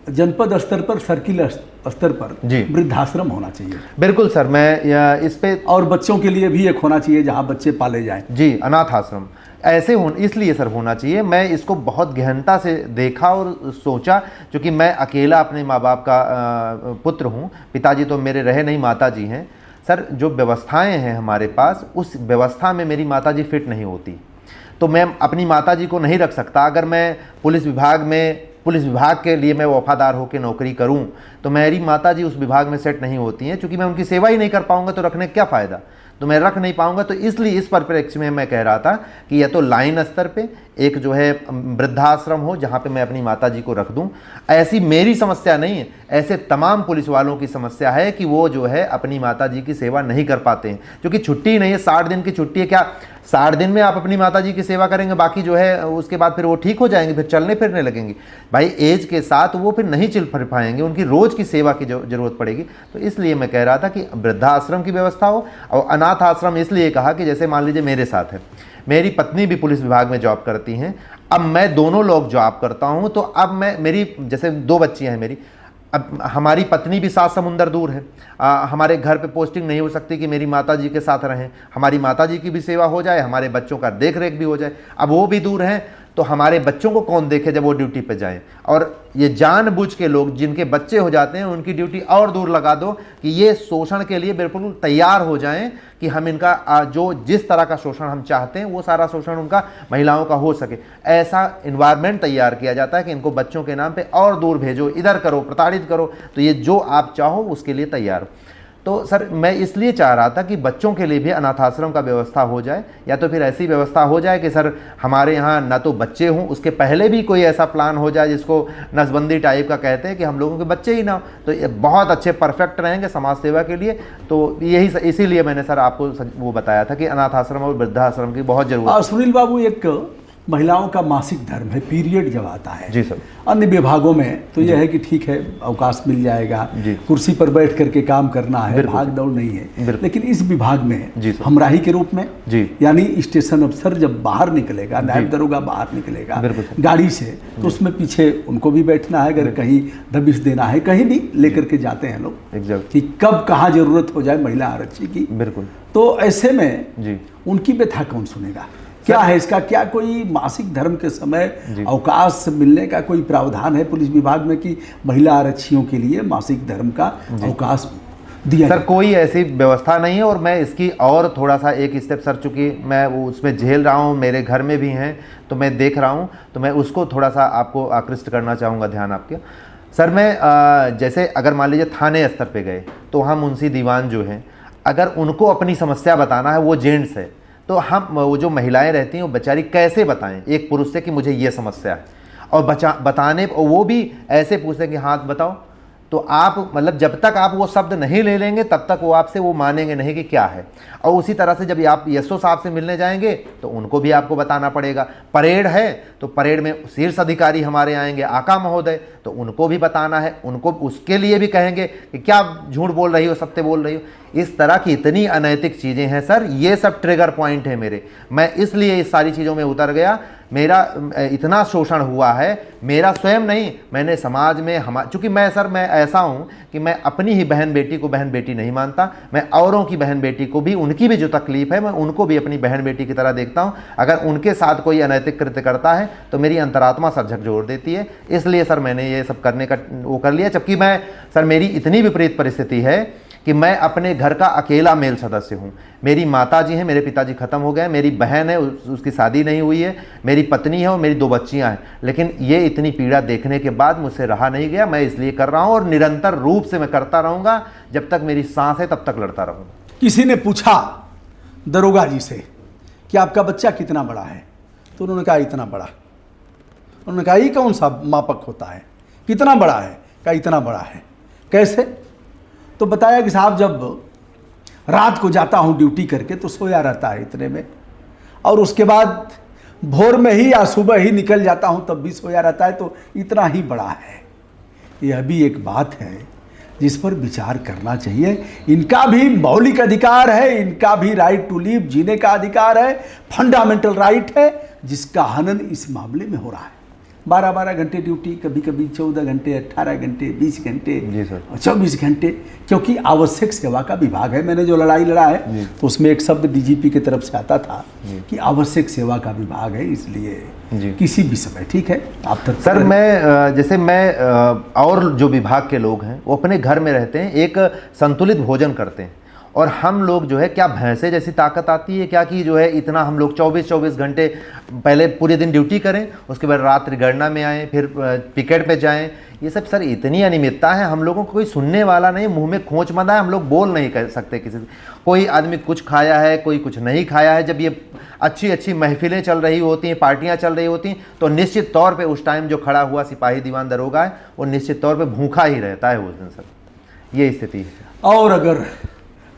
जनपद स्तर पर, सर्किल स्तर पर जी वृद्धाश्रम होना चाहिए? बिल्कुल सर, मैं इस पे, और बच्चों के लिए भी एक होना चाहिए जहां बच्चे पाले जाएं? जी, अनाथ आश्रम ऐसे इसलिए सर होना चाहिए। मैं इसको बहुत गहनता से देखा और सोचा, क्योंकि मैं अकेला अपने माँ बाप का पुत्र हूँ। पिताजी तो मेरे रहे नहीं, माता जी हैं सर। जो व्यवस्थाएं हैं हमारे पास, उस व्यवस्था में मेरी माता जी फिट नहीं होती, तो मैं अपनी माता जी को नहीं रख सकता। अगर मैं पुलिस विभाग के लिए मैं वफादार होकर नौकरी करूं तो मेरी माता जी उस विभाग में सेट नहीं होती हैं, क्योंकि मैं उनकी सेवा ही नहीं कर पाऊंगा तो रखने का क्या फ़ायदा, तो मैं रख नहीं पाऊंगा। तो इसलिए इस परिप्रेक्ष्य में मैं कह रहा था कि या तो लाइन स्तर पे एक जो है वृद्धाश्रम हो जहाँ पे मैं अपनी माता जी को रख दूँ। ऐसी मेरी समस्या नहीं है, ऐसे तमाम पुलिस वालों की समस्या है कि वो जो है अपनी माता जी की सेवा नहीं कर पाते हैं, क्योंकि छुट्टी नहीं है, 60 दिन की छुट्टी है। क्या 60 दिन में आप अपनी माता जी की सेवा करेंगे, बाकी जो है उसके बाद फिर वो ठीक हो जाएंगे, फिर चलने फिरने लगेंगे? भाई एज के साथ वो फिर नहीं चल फिर पाएंगे, उनकी रोज़ की सेवा की जरूरत पड़ेगी। तो इसलिए मैं कह रहा था कि वृद्धाश्रम की व्यवस्था हो। और अनाथ आश्रम इसलिए कहा कि जैसे मान लीजिए मेरे साथ है, मेरी पत्नी भी पुलिस विभाग में जॉब करती हैं, अब मैं दोनों लोग जॉब करता हूं, तो अब मैं मेरी जैसे 2 बच्चियां हैं मेरी, अब हमारी पत्नी भी 7 समुंदर दूर है, हमारे घर पे पोस्टिंग नहीं हो सकती कि मेरी माताजी के साथ रहें, हमारी माताजी की भी सेवा हो जाए, हमारे बच्चों का देख रेख भी हो जाए। अब वो भी दूर हैं, तो हमारे बच्चों को कौन देखे जब वो ड्यूटी पे जाएं? और ये जानबूझ के लोग जिनके बच्चे हो जाते हैं उनकी ड्यूटी और दूर लगा दो कि ये शोषण के लिए बिल्कुल तैयार हो जाएं कि हम इनका जो जिस तरह का शोषण हम चाहते हैं वो सारा शोषण उनका महिलाओं का हो सके। ऐसा इन्वायरमेंट तैयार किया जाता है कि इनको बच्चों के नाम पे और दूर भेजो, इधर करो, प्रताड़ित करो, तो ये जो आप चाहो उसके लिए तैयार हो। तो सर मैं इसलिए चाह रहा था कि बच्चों के लिए भी अनाथ आश्रम का व्यवस्था हो जाए, या तो फिर ऐसी व्यवस्था हो जाए कि सर हमारे यहाँ ना तो बच्चे हों, उसके पहले भी कोई ऐसा प्लान हो जाए जिसको नसबंदी टाइप का कहते हैं कि हम लोगों के बच्चे ही ना हो, तो ये बहुत अच्छे परफेक्ट रहेंगे समाज सेवा के लिए। तो यही इसीलिए मैंने सर आपको वो बताया था कि अनाथ आश्रम और वृद्धाश्रम की बहुत जरूरत है। सुनील बाबू, एक महिलाओं का मासिक धर्म है, पीरियड जब आता है, जी सर, अन्य विभागों में तो यह है कि ठीक है अवकाश मिल जाएगा, कुर्सी पर बैठ करके काम करना है, भाग दौड़ नहीं है, लेकिन इस विभाग में हमराही के रूप में, यानी स्टेशन अफसर जब बाहर निकलेगा, नायब दरोगा बाहर निकलेगा गाड़ी से, तो उसमें पीछे उनको भी बैठना है, अगर कहीं दबिश देना है, कहीं भी लेकर के जाते हैं लोग कि कब कहाँ जरूरत हो जाए महिला आरक्षी की। बिल्कुल। तो ऐसे में उनकी व्यथा कौन सुनेगा? क्या है इसका, क्या कोई मासिक धर्म के समय अवकाश मिलने का कोई प्रावधान है पुलिस विभाग में कि महिला आरक्षियों के लिए मासिक धर्म का अवकाश दिया? सर कोई ऐसी व्यवस्था नहीं है, और मैं इसकी और थोड़ा सा एक स्टेप सर, चूँकि मैं उसमें झेल रहा हूँ, मेरे घर में भी हैं तो मैं देख रहा हूँ, तो मैं उसको थोड़ा सा आपको आकृष्ट करना चाहूँगा ध्यान आपके। सर मैं जैसे अगर मान लीजिए थाने स्तर पे गए तो हम मुंशी दीवान जो हैं, अगर उनको अपनी समस्या बताना है, वो जेंट्स है, तो हम वो जो महिलाएं रहती हैं वो बेचारी कैसे बताएं एक पुरुष से कि मुझे ये समस्या है, और बताने वो भी ऐसे पूछते हैं कि हाथ बताओ, तो आप मतलब जब तक आप वो शब्द नहीं ले लेंगे तब तक वो आपसे वो मानेंगे नहीं कि क्या है। और उसी तरह से जब आप एसओ साहब से मिलने जाएंगे तो उनको भी आपको बताना पड़ेगा। परेड है तो परेड में शीर्ष अधिकारी हमारे आएंगे, आका महोदय, तो उनको भी बताना है, उनको उसके लिए भी कहेंगे कि क्या झूठ बोल रही हो, सत्य बोल रही हो। इस तरह की इतनी अनैतिक चीज़ें हैं सर, ये सब ट्रिगर पॉइंट है मेरे। मैं इसलिए इस सारी चीज़ों में उतर गया। मेरा इतना शोषण हुआ है, मेरा स्वयं नहीं, मैंने समाज में चूँकि मैं ऐसा हूँ कि मैं अपनी ही बहन बेटी को बहन बेटी नहीं मानता, मैं औरों की बहन बेटी को भी, उनकी भी जो तकलीफ़ है मैं उनको भी अपनी बहन बेटी की तरह देखता हूँ। अगर उनके साथ कोई अनैतिक कृत्य करता है तो मेरी अंतरात्मा सर झकझोर देती है। इसलिए सर मैंने ये सब करने का वो कर लिया। जबकि मैं सर मेरी इतनी विपरीत परिस्थिति है कि मैं अपने घर का अकेला मेल सदस्य हूँ। मेरी माता जी हैं, मेरे पिताजी ख़त्म हो गए, मेरी बहन है, उसकी शादी नहीं हुई है, मेरी पत्नी है और मेरी 2 बच्चियाँ हैं, लेकिन ये इतनी पीड़ा देखने के बाद मुझसे रहा नहीं गया। मैं इसलिए कर रहा हूँ और निरंतर रूप से मैं करता रहूँगा, जब तक मेरी सांस है तब तक लड़ता रहूँगा। किसी ने पूछा दरोगा जी से कि आपका बच्चा कितना बड़ा है, तो उन्होंने कहा इतना बड़ा। उन्होंने कहा ये कौन सा मापक होता है, कितना बड़ा है? कहा इतना बड़ा है। कैसे? तो बताया कि साहब जब रात को जाता हूँ ड्यूटी करके तो सोया रहता है इतने में, और उसके बाद भोर में ही या सुबह ही निकल जाता हूँ तब भी सोया रहता है, तो इतना ही बड़ा है। यह भी एक बात है जिस पर विचार करना चाहिए। इनका भी मौलिक अधिकार है, इनका भी राइट टू लिव, जीने का अधिकार है, फंडामेंटल राइट है, जिसका हनन इस मामले में हो रहा है। 12-12 घंटे ड्यूटी, कभी कभी 14 घंटे, 18 घंटे, 20 घंटे, जी सर, 24 घंटे, क्योंकि आवश्यक सेवा का विभाग है। मैंने जो लड़ाई लड़ा है तो उसमें एक शब्द डीजीपी की तरफ से आता था कि आवश्यक सेवा का विभाग है, इसलिए किसी भी समय, ठीक है आप तक। सर मैं और जो विभाग के लोग हैं वो अपने घर में रहते हैं, एक संतुलित भोजन करते हैं, और हम लोग जो है क्या भैंसे जैसी ताकत आती है क्या कि जो है इतना हम लोग 24 घंटे पहले पूरे दिन ड्यूटी करें, उसके बाद रात्रि गणना में आएँ, फिर पिकेट पे जाएं। ये सब सर इतनी अनियमितता है, हम लोगों को कोई सुनने वाला नहीं, मुंह में खोंच बंधा है, हम लोग बोल नहीं कर सकते किसी से। कोई आदमी कुछ खाया है, कोई कुछ नहीं खाया है। जब ये अच्छी अच्छी महफिलें चल रही होती हैं, पार्टियां चल रही होती हैं, तो निश्चित तौर पे उस टाइम जो खड़ा हुआ सिपाही दीवान दरोगा है वो निश्चित तौर पे भूखा ही रहता है उस दिन सर। ये स्थिति है। और अगर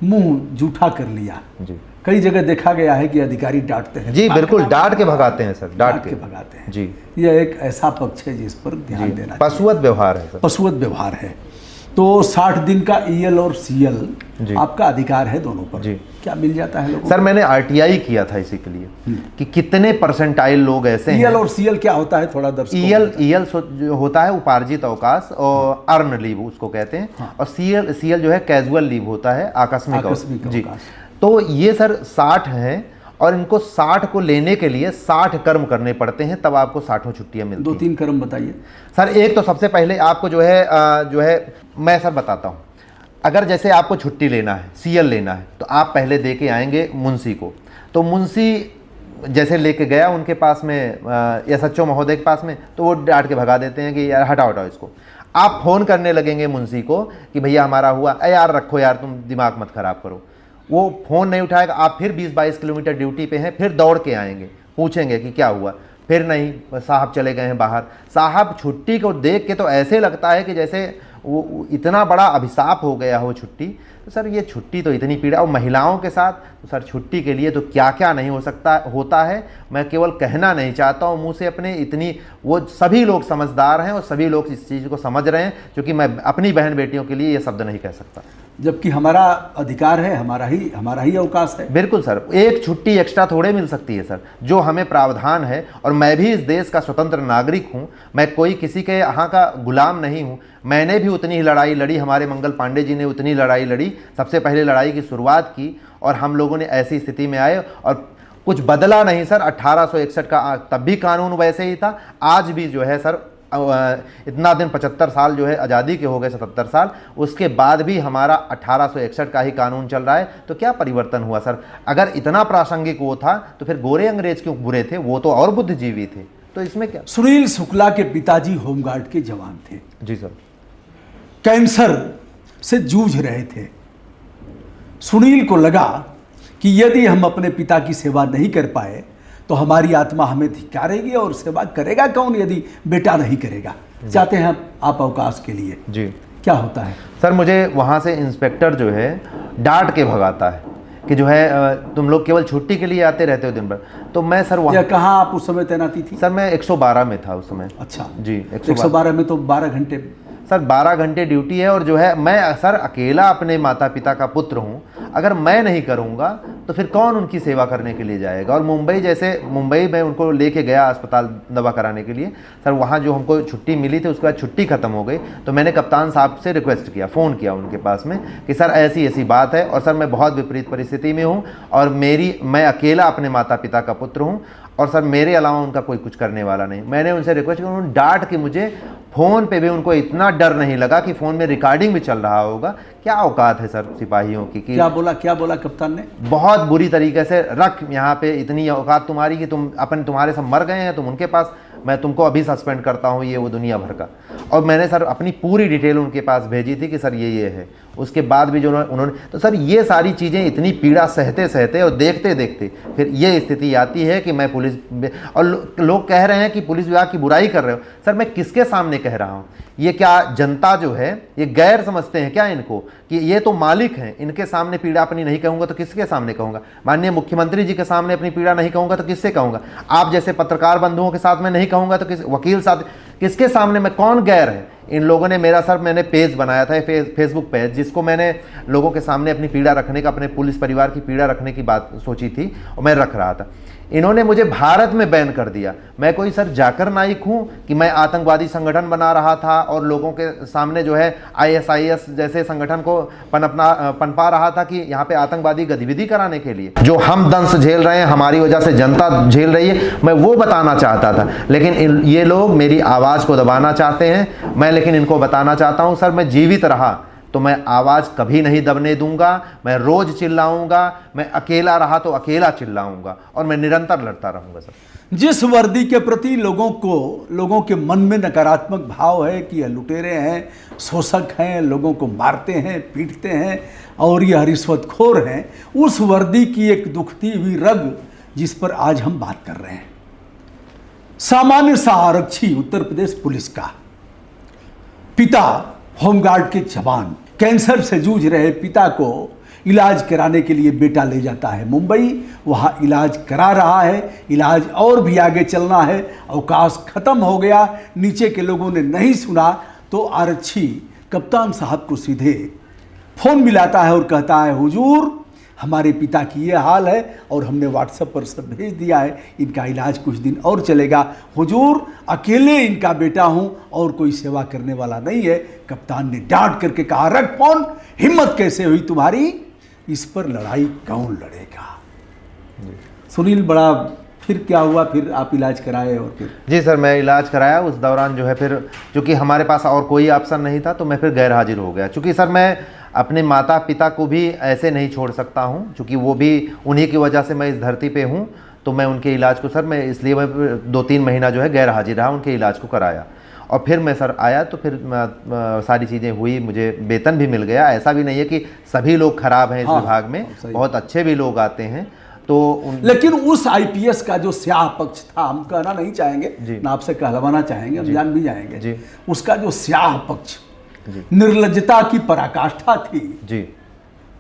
मुंह जूठा कर लिया, जी कई जगह देखा गया है कि अधिकारी डांटते हैं। जी बिल्कुल, डांट के भगाते हैं सर, डांट के भगाते हैं जी। यह एक ऐसा पक्ष है जिस पर ध्यान देना, पशुवत व्यवहार है सर, पशुवत व्यवहार है। तो 60 दिन का ईएल और सीएल आपका अधिकार है दोनों पर जी। क्या मिल जाता है लोगों सर? मैंने आरटीआई किया था इसी के लिए कि कितने परसेंटाइल लोग ऐसे हैं। ईएल और सीएल क्या होता है, थोड़ा दर्शकों ईएल जो होता है उपार्जित अवकाश और अर्न लीव उसको कहते हैं, हाँ। और सीएल जो है कैजुअल लीव होता है, आकस्मिक जी। अवकाश। तो ये सर 60 हैं, और इनको 60 को लेने के लिए 60 कर्म करने पड़ते हैं, तब आपको 60 छुट्टियां मिलती हैं। 2-3 कर्म बताइए सर। एक तो सबसे पहले आपको जो है मैं सर बताता हूँ, अगर जैसे आपको छुट्टी लेना है, सीएल लेना है, तो आप पहले दे के आएंगे मुंशी को। तो मुंशी जैसे लेके गया उनके पास में या सच्चो महोदय के पास में, तो वो डांट के भगा देते हैं कि यार हटाओ इसको। आप फ़ोन करने लगेंगे मुंशी को कि भैया हमारा हुआ, यार रखो यार, तुम दिमाग मत ख़राब करो। वो फ़ोन नहीं उठाएगा। आप फिर 20-22 किलोमीटर ड्यूटी पे हैं, फिर दौड़ के आएंगे, पूछेंगे कि क्या हुआ, फिर नहीं साहब चले गए हैं बाहर। साहब छुट्टी को देख के तो ऐसे लगता है कि जैसे वो इतना बड़ा अभिशाप हो गया हो छुट्टी। तो सर ये छुट्टी तो इतनी पीड़ा, और महिलाओं के साथ तो सर छुट्टी के लिए तो क्या क्या नहीं होता है। मैं केवल कहना नहीं चाहता हूँ मुँह से अपने, इतनी वो सभी लोग समझदार हैं और सभी लोग इस चीज़ को समझ रहे हैं, क्योंकि मैं अपनी बहन बेटियों के लिए ये शब्द नहीं कह सकता। जबकि हमारा अधिकार है, हमारा ही अवकाश है। बिल्कुल सर, एक छुट्टी एक्स्ट्रा थोड़े मिल सकती है सर, जो हमें प्रावधान है। और मैं भी इस देश का स्वतंत्र नागरिक हूँ, मैं कोई किसी के यहाँ का गुलाम नहीं हूँ। मैंने भी उतनी ही लड़ाई लड़ी, हमारे मंगल पांडे जी ने उतनी लड़ाई लड़ी, सबसे पहले लड़ाई की शुरुआत की, और हम लोगों ने ऐसी स्थिति में आए और कुछ बदला नहीं सर। 1861 का तब भी कानून वैसे ही था, आज भी जो है सर इतना दिन 75 साल जो है आज़ादी के हो गए, 77 साल, उसके बाद भी हमारा 1861 का ही कानून चल रहा है। तो क्या परिवर्तन हुआ सर? अगर इतना प्रासंगिक वो था तो फिर गोरे अंग्रेज क्यों बुरे थे? वो तो और बुद्धिजीवी थे, तो इसमें क्या। सुनील शुक्ला के पिताजी होमगार्ड के जवान थे जी सर, कैंसर से जूझ रहे थे। सुनील को लगा कि यदि हम अपने पिता की सेवा नहीं कर पाए तो हमारी आत्मा हमें धिक्कारेगी, और सेवा करेगा कौन यदि बेटा नहीं करेगा। चाहते हैं आप अवकाश के लिए जी। क्या होता है सर? मुझे वहाँ से इंस्पेक्टर जो है डांट के भगाता है कि जो है तुम लोग केवल छुट्टी के लिए आते रहते हो दिन भर। तो मैं सर वहाँ, कहाँ आप उस समय तैनाती थी? सर मैं 112 में था उस समय। अच्छा जी, 112 में तो 12 घंटे सर, 12 घंटे ड्यूटी है। और जो है मैं सर अकेला अपने माता पिता का पुत्र हूँ, अगर मैं नहीं करूँगा तो फिर कौन उनकी सेवा करने के लिए जाएगा। और मुंबई में उनको लेके गया अस्पताल दवा कराने के लिए सर, वहाँ जो हमको छुट्टी मिली थी उसके बाद छुट्टी खत्म हो गई, तो मैंने कप्तान साहब से रिक्वेस्ट किया, फ़ोन किया उनके पास में कि सर ऐसी ऐसी बात है और सर मैं बहुत विपरीत परिस्थिति में हूँ और मैं अकेला अपने माता पिता का पुत्र हूँ और सर मेरे अलावा उनका कोई कुछ करने वाला नहीं। मैंने उनसे रिक्वेस्ट किया, उन्होंने डांट के मुझे फ़ोन पे भी, उनको इतना डर नहीं लगा कि फ़ोन में रिकॉर्डिंग भी चल रहा होगा। क्या औकात है सर सिपाहियों की कि क्या बोला कप्तान ने? बहुत बुरी तरीके से, रख यहाँ पे इतनी औकात तुम्हारी कि तुम्हारे सब मर गए हैं, तुम उनके पास, मैं तुमको अभी सस्पेंड करता हूँ, ये वो दुनिया भर का। और मैंने सर अपनी पूरी डिटेल उनके पास भेजी थी कि सर ये है। उसके बाद भी जो उन्होंने, तो सर ये सारी चीज़ें इतनी पीड़ा सहते सहते और देखते देखते फिर ये स्थिति आती है कि मैं पुलिस, और लोग कह रहे हैं कि पुलिस विभाग की बुराई कर रहे हो। सर मैं किसके सामने कह रहा हूँ? ये क्या जनता जो है ये गैर समझते हैं क्या इनको कि ये तो मालिक हैं, इनके सामने पीड़ा अपनी नहीं कहूँगा तो किसके सामने कहूँगा? माननीय मुख्यमंत्री जी के सामने अपनी पीड़ा नहीं कहूँगा तो किससे कहूँगा? आप जैसे पत्रकार बंधुओं के साथ में नहीं कहूँगा तो वकील साथ, किसके सामने मैं, कौन गैर है? इन लोगों ने मेरा सर, मैंने पेज बनाया था फेसबुक पेज, जिसको मैंने लोगों के सामने अपनी पीड़ा रखने का, अपने पुलिस परिवार की पीड़ा रखने की बात सोची थी और मैं रख रहा था। इन्होंने मुझे भारत में बैन कर दिया। मैं कोई सर जाकर नाइक हूँ कि मैं आतंकवादी संगठन बना रहा था और लोगों के सामने जो है ISIS जैसे संगठन को पनपा रहा था कि यहाँ पे आतंकवादी गतिविधि कराने के लिए जो हम दंश झेल रहे हैं, हमारी वजह से जनता झेल रही है, मैं वो बताना चाहता था। लेकिन ये लोग मेरी आवाज़ को दबाना चाहते हैं। मैं लेकिन इनको बताना चाहता हूँ सर, मैं जीवित रहा तो मैं आवाज़ कभी नहीं दबने दूंगा, मैं रोज़ चिल्लाऊंगा, मैं अकेला रहा तो अकेला चिल्लाऊंगा और मैं निरंतर लड़ता रहूंगा सर। जिस वर्दी के प्रति लोगों के मन में नकारात्मक भाव है कि यह लुटेरे हैं, शोषक हैं, लोगों को मारते हैं, पीटते हैं और यह रिश्वतखोर हैं, उस वर्दी की एक दुखती हुई रग जिस पर आज हम बात कर रहे हैं। सामान्य सा आरक्षी उत्तर प्रदेश पुलिस का पिता, होमगार्ड के जवान, कैंसर से जूझ रहे पिता को इलाज कराने के लिए बेटा ले जाता है मुंबई, वहाँ इलाज करा रहा है। इलाज और भी आगे चलना है, अवकाश खत्म हो गया, नीचे के लोगों ने नहीं सुना तो आरक्षी कप्तान साहब को सीधे फ़ोन मिलाता है और कहता है, हुजूर हमारे पिता की ये हाल है और हमने व्हाट्सएप पर सब भेज दिया है, इनका इलाज कुछ दिन और चलेगा। हुजूर अकेले इनका बेटा हूं और कोई सेवा करने वाला नहीं है। कप्तान ने डांट करके कहा, रख फोन, हिम्मत कैसे हुई तुम्हारी, इस पर लड़ाई कौन लड़ेगा? सुनील, बड़ा फिर क्या हुआ? फिर आप इलाज कराए और फिर? जी सर, मैं इलाज कराया। उस दौरान जो है फिर चूँकि हमारे पास और कोई ऑप्शन नहीं था तो मैं फिर गैर हाजिर हो गया। चूँकि सर मैं अपने माता पिता को भी ऐसे नहीं छोड़ सकता हूँ, चूँकि वो भी उन्हीं की वजह से मैं इस धरती पे हूँ, तो मैं उनके इलाज को सर, मैं इसलिए मैं 2-3 महीना जो है गैर हाजिर रहा, उनके इलाज को कराया। और फिर मैं सर आया तो फिर सारी चीज़ें हुई, मुझे वेतन भी मिल गया। ऐसा भी नहीं है कि सभी लोग खराब हैं इस विभाग में, बहुत अच्छे भी लोग आते हैं। तो लेकिन उस IPS का जो स्याह पक्ष था, हम कहना नहीं चाहेंगे ना, आपसे कहलवाना चाहेंगे, हम जान भी जाएंगे, उसका जो स्याह पक्ष, निर्लज्जता की पराकाष्ठा थी जी,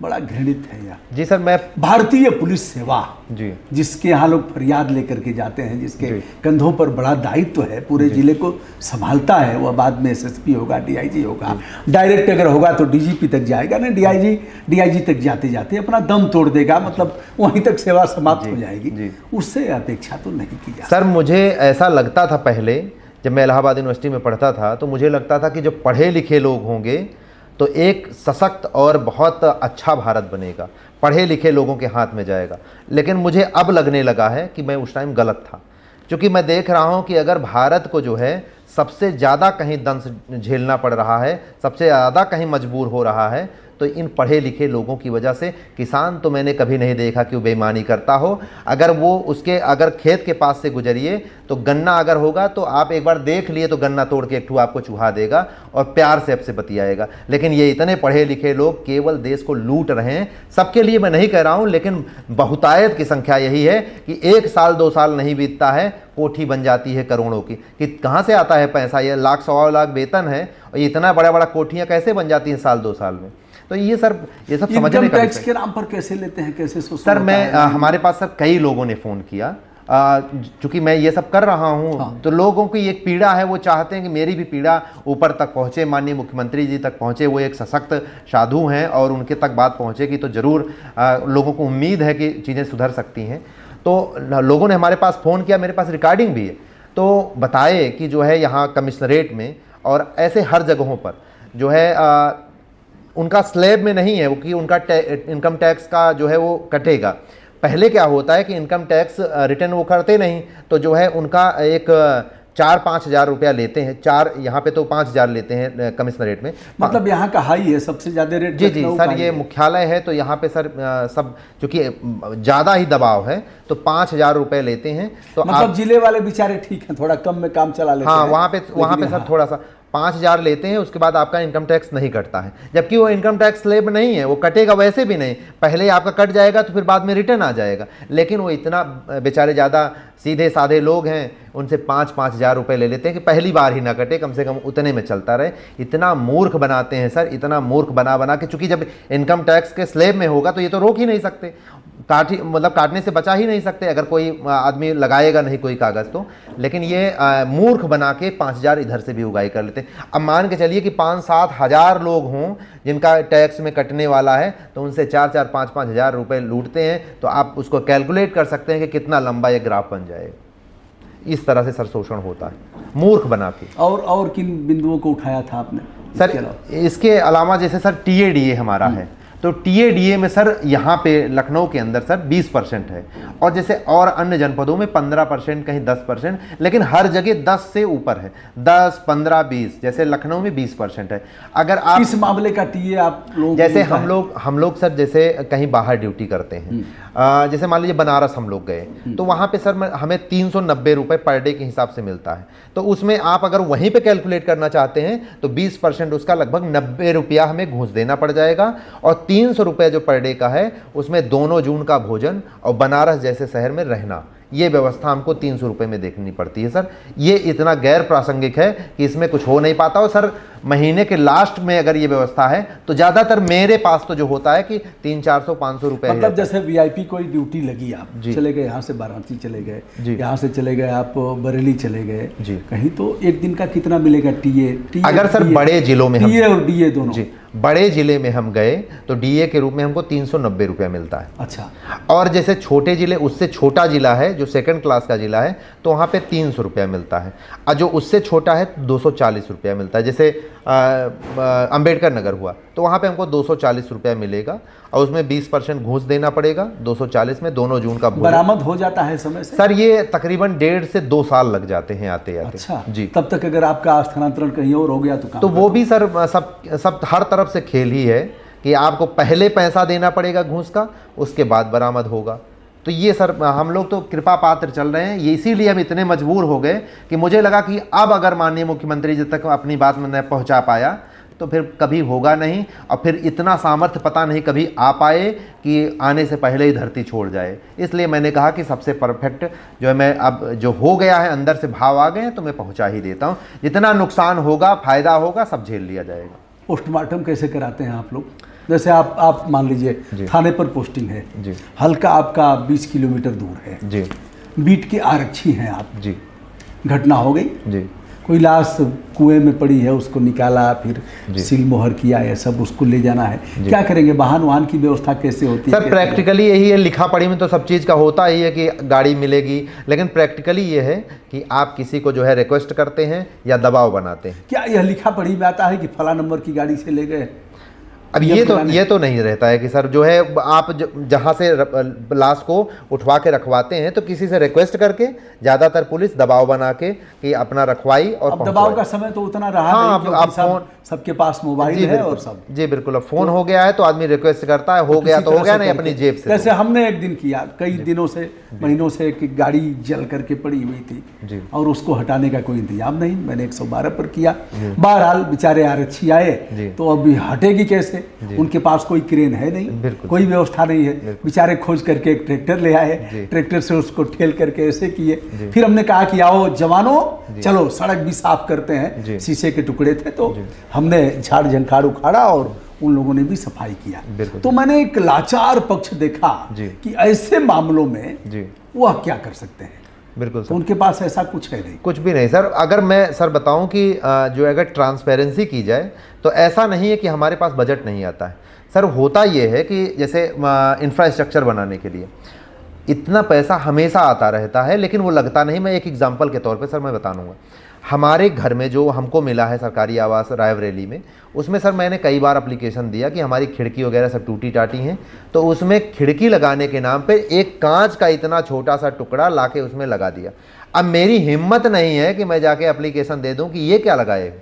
बड़ा घृणित है यार। जी सर, मैं भारतीय पुलिस सेवा जी, जिसके यहाँ लोग फरियाद लेकर के जाते हैं, जिसके कंधों पर बड़ा दायित्व है, पूरे जिले को संभालता है, वह बाद में SSP होगा, DIG होगा, डायरेक्ट अगर होगा तो DGP तक जाएगा ना, DIG तक जाते जाते अपना दम तोड़ देगा, मतलब वहीं तक सेवा समाप्त हो जाएगी। उससे अपेक्षा तो नहीं की जा। सर मुझे ऐसा लगता था पहले, जब मैं इलाहाबाद यूनिवर्सिटी में पढ़ता था, तो मुझे लगता था कि जो पढ़े लिखे लोग होंगे तो एक सशक्त और बहुत अच्छा भारत बनेगा, पढ़े लिखे लोगों के हाथ में जाएगा। लेकिन मुझे अब लगने लगा है कि मैं उस टाइम गलत था, क्योंकि मैं देख रहा हूं कि अगर भारत को जो है सबसे ज़्यादा कहीं दंश झेलना पड़ रहा है, सबसे ज़्यादा कहीं मजबूर हो रहा है, तो इन पढ़े लिखे लोगों की वजह से। किसान तो मैंने कभी नहीं देखा कि वो बेईमानी करता हो। अगर वो अगर खेत के पास से गुजरिए तो गन्ना अगर होगा तो आप एक बार देख लिए तो गन्ना तोड़ के एक ठू आपको चुहा देगा और प्यार से आपसे बतियाएगा। लेकिन ये इतने पढ़े लिखे लोग केवल देश को लूट रहे हैं। सबके लिए मैं नहीं कह रहा हूँ, लेकिन बहुतायत की संख्या यही है कि 1 साल 2 साल नहीं बीतता है, कोठी बन जाती है करोड़ों की। कि कहाँ से आता है पैसा? ये लाख 1.25 लाख वेतन है और इतना बड़ा बड़ा कोठियाँ कैसे बन जाती हैं साल 2 साल में? तो ये सब समझने का टैक्स के नाम पर कैसे लेते हैं, कैसे सर मैं हमारे पास सर कई लोगों ने फ़ोन किया चूंकि मैं ये सब कर रहा हूँ, हाँ। तो लोगों की एक पीड़ा है, वो चाहते हैं कि मेरी भी पीड़ा ऊपर तक पहुँचे, माननीय मुख्यमंत्री जी तक पहुँचे। वो एक सशक्त साधु हैं और उनके तक बात पहुँचेगी तो ज़रूर लोगों को उम्मीद है कि चीज़ें सुधर सकती हैं। तो लोगों ने हमारे पास फ़ोन किया, मेरे पास रिकॉर्डिंग भी है, तो बताए कि जो है यहाँ कमिश्नरेट में और ऐसे हर जगहों पर जो है उनका स्लैब में नहीं है वो कि उनका इनकम टैक्स का जो है वो कटेगा। पहले क्या होता है कि इनकम टैक्स रिटर्न वो करते नहीं, तो जो है उनका एक 4-5 हज़ार रुपया लेते हैं। यहाँ पे तो 5 हज़ार लेते हैं कमिश्नरेट में। मतलब यहाँ का हाई है, सबसे ज़्यादा रेट। जी जी सर, ये मुख्यालय है तो यहाँ पे सर सब चूँकि ज़्यादा ही दबाव है तो 5 हज़ार रुपये लेते हैं। तो मतलब जिले वाले बेचारे ठीक हैं, थोड़ा कम में काम चला लेते हैं। हाँ, वहाँ पे सर थोड़ा सा 5 हज़ार लेते हैं, उसके बाद आपका इनकम टैक्स नहीं कटता है। जबकि वो इनकम टैक्स स्लैब नहीं है, वो कटेगा वैसे भी नहीं, पहले आपका कट जाएगा तो फिर बाद में रिटर्न आ जाएगा। लेकिन वो इतना बेचारे ज़्यादा सीधे साधे लोग हैं, उनसे 5-5 हज़ार रुपये ले लेते हैं कि पहली बार ही ना कटे, कम से कम उतने में चलता रहे। इतना मूर्ख बनाते हैं सर, इतना मूर्ख बना के, चूँकि जब इनकम टैक्स के स्लैब में होगा तो ये तो रोक ही नहीं सकते, काटने से बचा ही नहीं सकते अगर कोई आदमी लगाएगा नहीं कोई कागज़ तो। लेकिन ये मूर्ख बना के 5 हज़ार इधर से भी उगाई कर लेते हैं। अब मान के चलिए कि 5-7 हज़ार लोग हों जिनका टैक्स में कटने वाला है, तो उनसे 4-4, 5-5 हज़ार रुपये लूटते हैं। तो आप उसको कैलकुलेट कर सकते हैं कि कितना लंबा ये ग्राफ बन जाएगा। इस तरह से सर शोषण होता है, मूर्ख बना के। और किन बिंदुओं को उठाया था आपने सर? इसके अलावा जैसे सर TADA हमारा है, तो TADA में सर यहाँ पे लखनऊ के अंदर सर 20% है, और जैसे और अन्य जनपदों में 15%, कहीं 10%, लेकिन हर जगह 10 से ऊपर है, 10, 15, 20। जैसे लखनऊ में 20% है। अगर आप इस मामले का टीए आप लोग, जैसे हम लोग सर जैसे कहीं बाहर ड्यूटी करते हैं, जैसे मान लीजिए बनारस हम लोग गए, तो वहाँ पे सर हमें 390 रुपये पर डे के हिसाब से मिलता है। तो उसमें आप अगर वहीं पे कैलकुलेट करना चाहते हैं तो 20% उसका लगभग 90 रुपया हमें घूस देना पड़ जाएगा, और 300 रुपये जो पर डे का है उसमें दोनों जून का भोजन और बनारस जैसे शहर में रहना, ये व्यवस्था हमको 300 रुपये में देखनी पड़ती है। सर ये इतना गैर प्रासंगिक है कि इसमें कुछ हो नहीं पाता। और सर महीने के लास्ट में अगर ये व्यवस्था है तो ज़्यादातर मेरे पास तो जो होता है कि 300, 400 रुपये। मतलब जैसे VIP कोई ड्यूटी लगी, आप चले गए यहाँ से वाराणसी चले गए, यहाँ से चले गए आप बरेली चले गए कहीं, तो एक दिन का कितना मिलेगा टीए? अगर सर बड़े जिलों में टीए और डीए दोनों, जी बड़े जिले में हम गए तो DA के रूप में हमको 390 रुपये मिलता है। अच्छा। और जैसे छोटे जिले, उससे छोटा जिला है जो 2nd क्लास का जिला है, तो वहाँ पे 300 रुपया मिलता है, और जो उससे छोटा है 240 रुपया मिलता है। जैसे अंबेडकर नगर हुआ तो वहाँ पे हमको 240 रुपया मिलेगा, और उसमें 20% घूस देना पड़ेगा। 240 में दोनों जून का बरामद हो जाता है समय से? सर ये तकरीबन 1.5 से 2 साल लग जाते हैं आते आते। अच्छा जी। तब तक अगर आपका स्थानांतरण कहीं और हो गया तो वो भी सर सब हर तरफ से खेल ही है कि आपको पहले पैसा देना पड़ेगा घूस का, उसके बाद बरामद होगा। तो ये सर हम लोग तो कृपा पात्र चल रहे हैं, ये इसीलिए हम इतने मजबूर हो गए कि मुझे लगा कि अब अगर माननीय मुख्यमंत्री जी तक अपनी बात में न पहुंचा पाया तो फिर कभी होगा नहीं, और फिर इतना सामर्थ्य पता नहीं कभी आ पाए कि आने से पहले ही धरती छोड़ जाए। इसलिए मैंने कहा कि सबसे परफेक्ट जो है, मैं अब जो हो गया है अंदर से भाव आ गए हैं तो मैं पहुंचा ही देता हूं। जितना नुकसान होगा, फायदा होगा, सब झेल लिया जाएगा। पोस्टमार्टम कैसे कराते हैं आप लोग? जैसे आप मान लीजिए थाने पर पोस्टिंग है जी, हल्का आपका 20 किलोमीटर दूर है जी, बीट के आरक्षी हैं आप जी, घटना हो गई जी, कोई लाश कुएं में पड़ी है, उसको निकाला, फिर सील मोहर किया, ये सब उसको ले जाना है, क्या करेंगे? वाहन की व्यवस्था कैसे होती है? सर प्रैक्टिकली यही है, लिखा पढ़ी में तो सब चीज़ का होता ही है कि गाड़ी मिलेगी, लेकिन प्रैक्टिकली ये है कि आप किसी को जो है रिक्वेस्ट करते हैं या दबाव बनाते हैं। क्या यह लिखा पढ़ी में आता है कि फला नंबर की गाड़ी से ले गए? अब ये तो नहीं रहता है कि सर जो है आप जहाँ से लाश को उठवा के रखवाते हैं तो किसी से रिक्वेस्ट करके, ज़्यादातर पुलिस दबाव बना के कि अपना रखवाई और दबाव का समय तो उतना रहा हाँ, नहीं, अब फोन सबके पास मोबाइल है और सब। जी बिल्कुल, अब फोन हो गया है तो आदमी रिक्वेस्ट करता है, हो गया तो हो गया, नहीं अपनी जेब से। जैसे हमने एक दिन किया, कई दिनों से महीनों से एक गाड़ी जल करके पड़ी हुई थी और उसको हटाने का कोई इंतजाम नहीं, मैंने 112 पर किया। बहरहाल बेचारे आरक्षी आए तो अभी हटेगी कैसे? उनके पास कोई क्रेन है नहीं, कोई व्यवस्था नहीं है, बेचारे खोज करके एक ट्रैक्टर ले आए, ट्रैक्टर से उसको ठेल करके ऐसे किए। फिर हमने कहा कि आओ जवानों, चलो सड़क भी साफ करते हैं, शीशे के टुकड़े थे तो हमने झाड़ झंखाड़ उखाड़ा और उन लोगों ने भी सफाई किया। तो मैंने एक लाचार पक्ष देखा कि ऐसे मामलों में वह क्या कर सकते हैं। बिल्कुल तो सर, उनके पास ऐसा कुछ है नहीं। कुछ भी नहीं सर। अगर मैं सर बताऊं कि जो अगर ट्रांसपेरेंसी की जाए तो ऐसा नहीं है कि हमारे पास बजट नहीं आता है सर। होता ये है कि जैसे इंफ्रास्ट्रक्चर बनाने के लिए इतना पैसा हमेशा आता रहता है, लेकिन वो लगता नहीं। मैं एक एग्जांपल के तौर पे सर मैं बता दूंगा, हमारे घर में जो हमको मिला है सरकारी आवास रायबरेली में, उसमें सर मैंने कई बार एप्लीकेशन दिया कि हमारी खिड़की वगैरह सब टूटी टाटी हैं, तो उसमें खिड़की लगाने के नाम पे एक कांच का इतना छोटा सा टुकड़ा लाके उसमें लगा दिया। अब मेरी हिम्मत नहीं है कि मैं जाके एप्लीकेशन दे दूं कि ये क्या लगाए,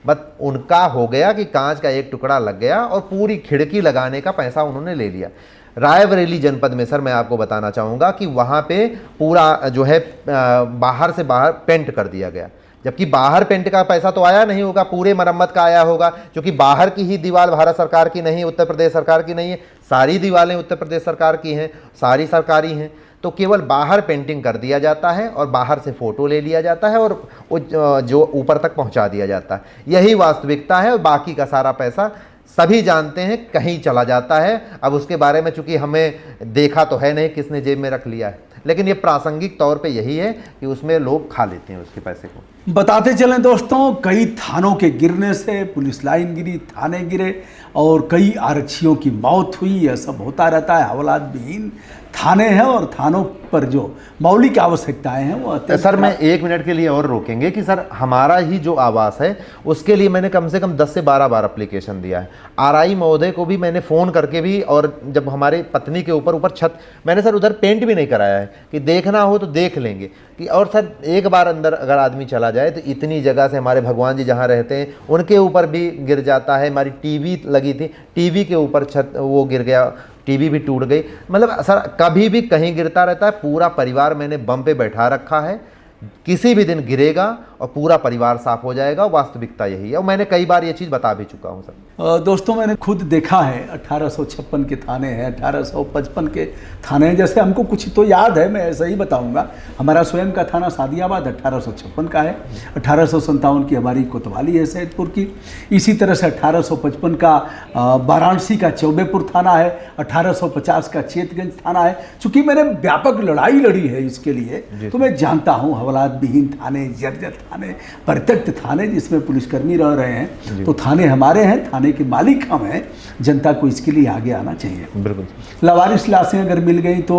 बस उनका हो गया कि कांच का एक टुकड़ा लग गया और पूरी खिड़की लगाने का पैसा उन्होंने ले लिया। रायबरेली जनपद में सर मैं आपको बताना चाहूँगा कि वहाँ पे पूरा जो है बाहर से बाहर पेंट कर दिया गया, जबकि बाहर पेंट का पैसा तो आया नहीं होगा, पूरे मरम्मत का आया होगा, क्योंकि बाहर की ही दीवार भारत सरकार की नहीं, उत्तर प्रदेश सरकार की नहीं है, सारी दीवारें उत्तर प्रदेश सरकार की हैं, सारी सरकारी हैं। तो केवल बाहर पेंटिंग कर दिया जाता है और बाहर से फ़ोटो ले लिया जाता है और वो जो ऊपर तक पहुंचा दिया जाता है। यही वास्तविकता है और बाकी का सारा पैसा सभी जानते हैं कहीं चला जाता है। अब उसके बारे में चूंकि हमें देखा तो है नहीं किसने जेब में रख लिया है, लेकिन ये प्रासंगिक तौर पे यही है कि उसमें लोग खा लेते हैं उसके पैसे को। बताते चलें दोस्तों, कई थानों के गिरने से पुलिस लाइन गिरी, थाने गिरे और कई आरक्षियों की मौत हुई। यह सब होता रहता है। हवालात विहीन थाने हैं और थानों पर जो मौलिक आवश्यकताएं हैं वो सर मैं 1 मिनट के लिए और रोकेंगे कि सर हमारा ही जो आवास है उसके लिए मैंने कम से कम 10 से 12 बार एप्लीकेशन दिया है। आरआई महोदय को भी मैंने फ़ोन करके भी, और जब हमारे पत्नी के ऊपर छत मैंने सर उधर पेंट भी नहीं कराया है कि देखना हो तो देख लेंगे कि, और सर एक बार अंदर अगर आदमी चला जाए तो इतनी जगह से हमारे भगवान जी जहाँ रहते हैं उनके ऊपर भी गिर जाता है। हमारी टीवी लगी थी, टीवी के ऊपर छत वो गिर गया, टीवी भी टूट गई। मतलब सर कभी भी कहीं गिरता रहता है। पूरा परिवार मैंने बम पे बैठा रखा है, किसी भी दिन गिरेगा और पूरा परिवार साफ हो जाएगा। वास्तविकता यही है और मैंने कई बार ये चीज़ बता भी चुका हूँ सर। दोस्तों मैंने खुद देखा है, 1856 के थाने हैं, 1855 के थाने हैं। जैसे हमको कुछ तो याद है, मैं ऐसा ही बताऊंगा। हमारा स्वयं का थाना सादियाबाद 1856 का है, 1857 की हमारी कोतवाली है सैदपुर की। इसी तरह से 1855 का वाराणसी का चौबेपुर थाना है, 1850 का चेतगंज थाना है। चूँकि मैंने व्यापक लड़ाई लड़ी है इसके लिए तो मैं जानता हूँ। हवालात विहीन थाने, जर्जर थाने, परित्यक्त थाने जिसमें पुलिसकर्मी रह रहे हैं, तो थाने हमारे हैं, थाने के मालिक हम हैं। जनता को इसके लिए आगे आना चाहिए। बिल्कुल। लावारिस लाशें अगर मिल गई तो